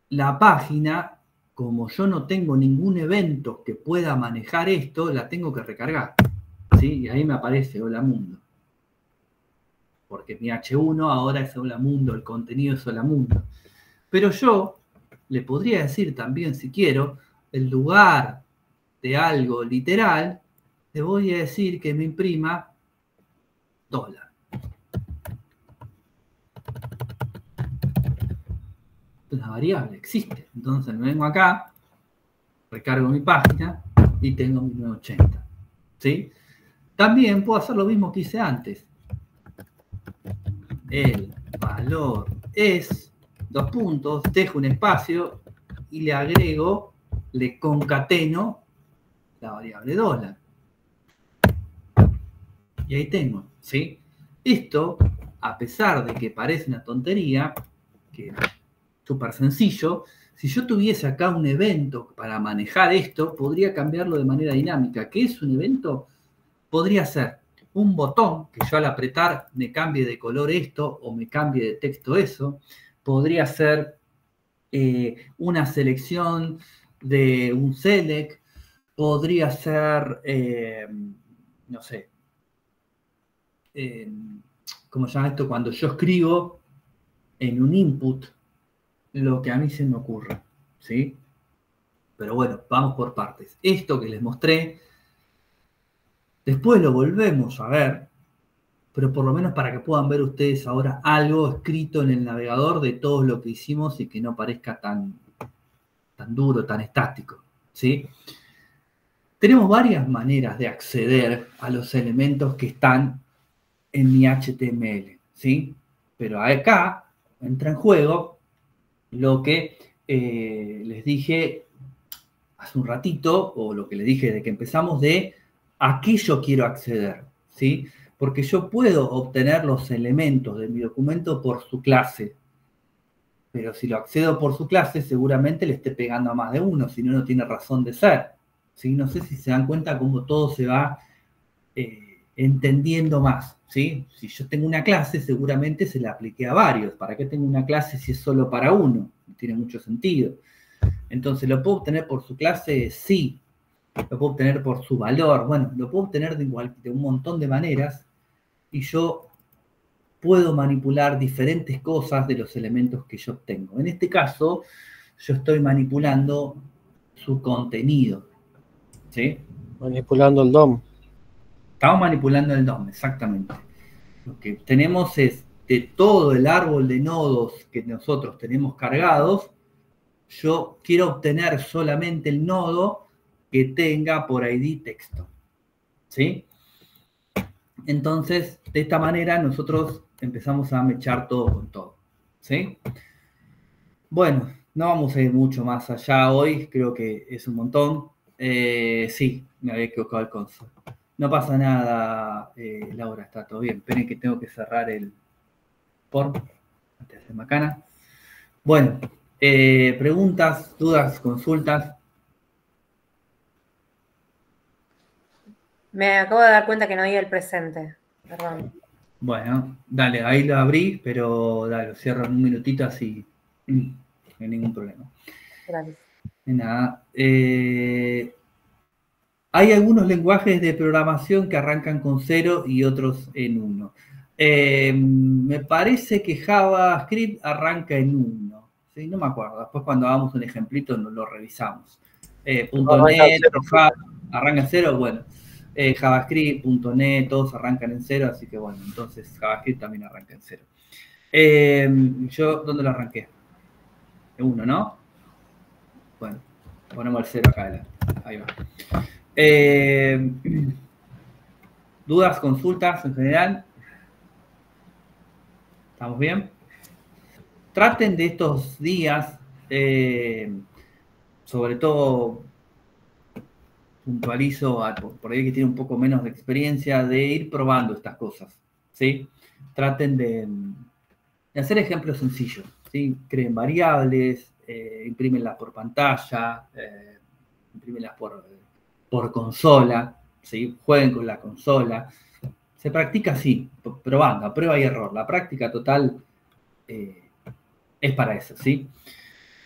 la página, como yo no tengo ningún evento que pueda manejar esto, la tengo que recargar. ¿Sí? Y ahí me aparece hola mundo. Porque mi H1 ahora es hola mundo, el contenido es hola mundo. Pero yo le podría decir también, si quiero, en lugar de algo literal, le voy a decir que me imprima dólar. La variable existe. Entonces me vengo acá, recargo mi página y tengo mi 980. ¿Sí? También puedo hacer lo mismo que hice antes. El valor es, dos puntos, dejo un espacio y le agrego, le concateno la variable dólar. Y ahí tengo, ¿sí? Esto, a pesar de que parece una tontería, que es súper sencillo, si yo tuviese acá un evento para manejar esto, podría cambiarlo de manera dinámica. ¿Qué es un evento? Podría ser un botón que yo al apretar me cambie de color esto o me cambie de texto eso. Podría ser una selección de un select. Podría ser, no sé, ¿cómo se llama esto? Cuando yo escribo en un input lo que a mí se me ocurra, ¿sí? Pero bueno, vamos por partes. Esto que les mostré, después lo volvemos a ver, pero por lo menos para que puedan ver ustedes ahora algo escrito en el navegador de todo lo que hicimos y que no parezca tan duro, tan estático, ¿sí? Tenemos varias maneras de acceder a los elementos que están en mi HTML, ¿sí? Pero acá entra en juego lo que les dije hace un ratito, o lo que les dije de que empezamos, de a qué yo quiero acceder, ¿sí? Porque yo puedo obtener los elementos de mi documento por su clase, pero si lo accedo por su clase, seguramente le esté pegando a más de uno, si no, no tiene razón de ser, ¿sí? No sé si se dan cuenta cómo todo se va entendiendo más, ¿sí? Si yo tengo una clase, seguramente se la apliqué a varios. ¿Para qué tengo una clase si es solo para uno? No tiene mucho sentido. Entonces, ¿lo puedo obtener por su clase? Sí. Lo puedo obtener por su valor. Bueno, lo puedo obtener de un montón de maneras y yo puedo manipular diferentes cosas de los elementos que yo obtengo. En este caso, yo estoy manipulando su contenido, ¿sí? Manipulando el DOM. Estamos manipulando el DOM, exactamente. Lo que tenemos es de todo el árbol de nodos que nosotros tenemos cargados, yo quiero obtener solamente el nodo que tenga por ID texto, ¿sí? Entonces, de esta manera nosotros empezamos a mechar todo con todo, ¿sí? Bueno, no vamos a ir mucho más allá hoy, creo que es un montón. Sí, me había equivocado el console. No pasa nada, Laura, está todo bien. Esperen que tengo que cerrar el form antes de hacer macana. Bueno, preguntas, dudas, consultas. Me acabo de dar cuenta que no vi el presente. Perdón. Bueno, dale, ahí lo abrí, pero dale, lo cierro en un minutito así. No hay ningún problema. Gracias. De nada. Hay algunos lenguajes de programación que arrancan con 0 y otros en 1. Me parece que JavaScript arranca en 1. ¿Sí? No me acuerdo. Después cuando hagamos un ejemplito lo revisamos. .NET, arranca en 0, bueno. JavaScript, .NET, todos arrancan en 0, así que bueno, entonces JavaScript también arranca en 0. Yo, ¿dónde lo arranqué? En 1, ¿no? Bueno, ponemos el 0 acá adelante. Ahí va. ¿Dudas, consultas en general? ¿Estamos bien? Traten de estos días, sobre todo puntualizo por ahí que tiene un poco menos de experiencia, de ir probando estas cosas, ¿sí? Traten de hacer ejemplos sencillos, ¿sí? Creen variables, imprímenlas por pantalla, imprímenlas por consola, ¿sí? Jueguen con la consola. Se practica así, probando, a prueba y error. La práctica total es para eso, ¿sí?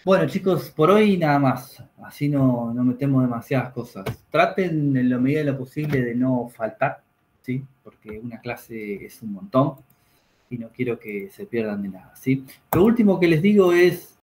Bueno, chicos, por hoy nada más. Así no metemos demasiadas cosas. Traten en la medida de lo posible de no faltar, ¿sí? Porque una clase es un montón y no quiero que se pierdan de nada, ¿sí? Lo último que les digo es,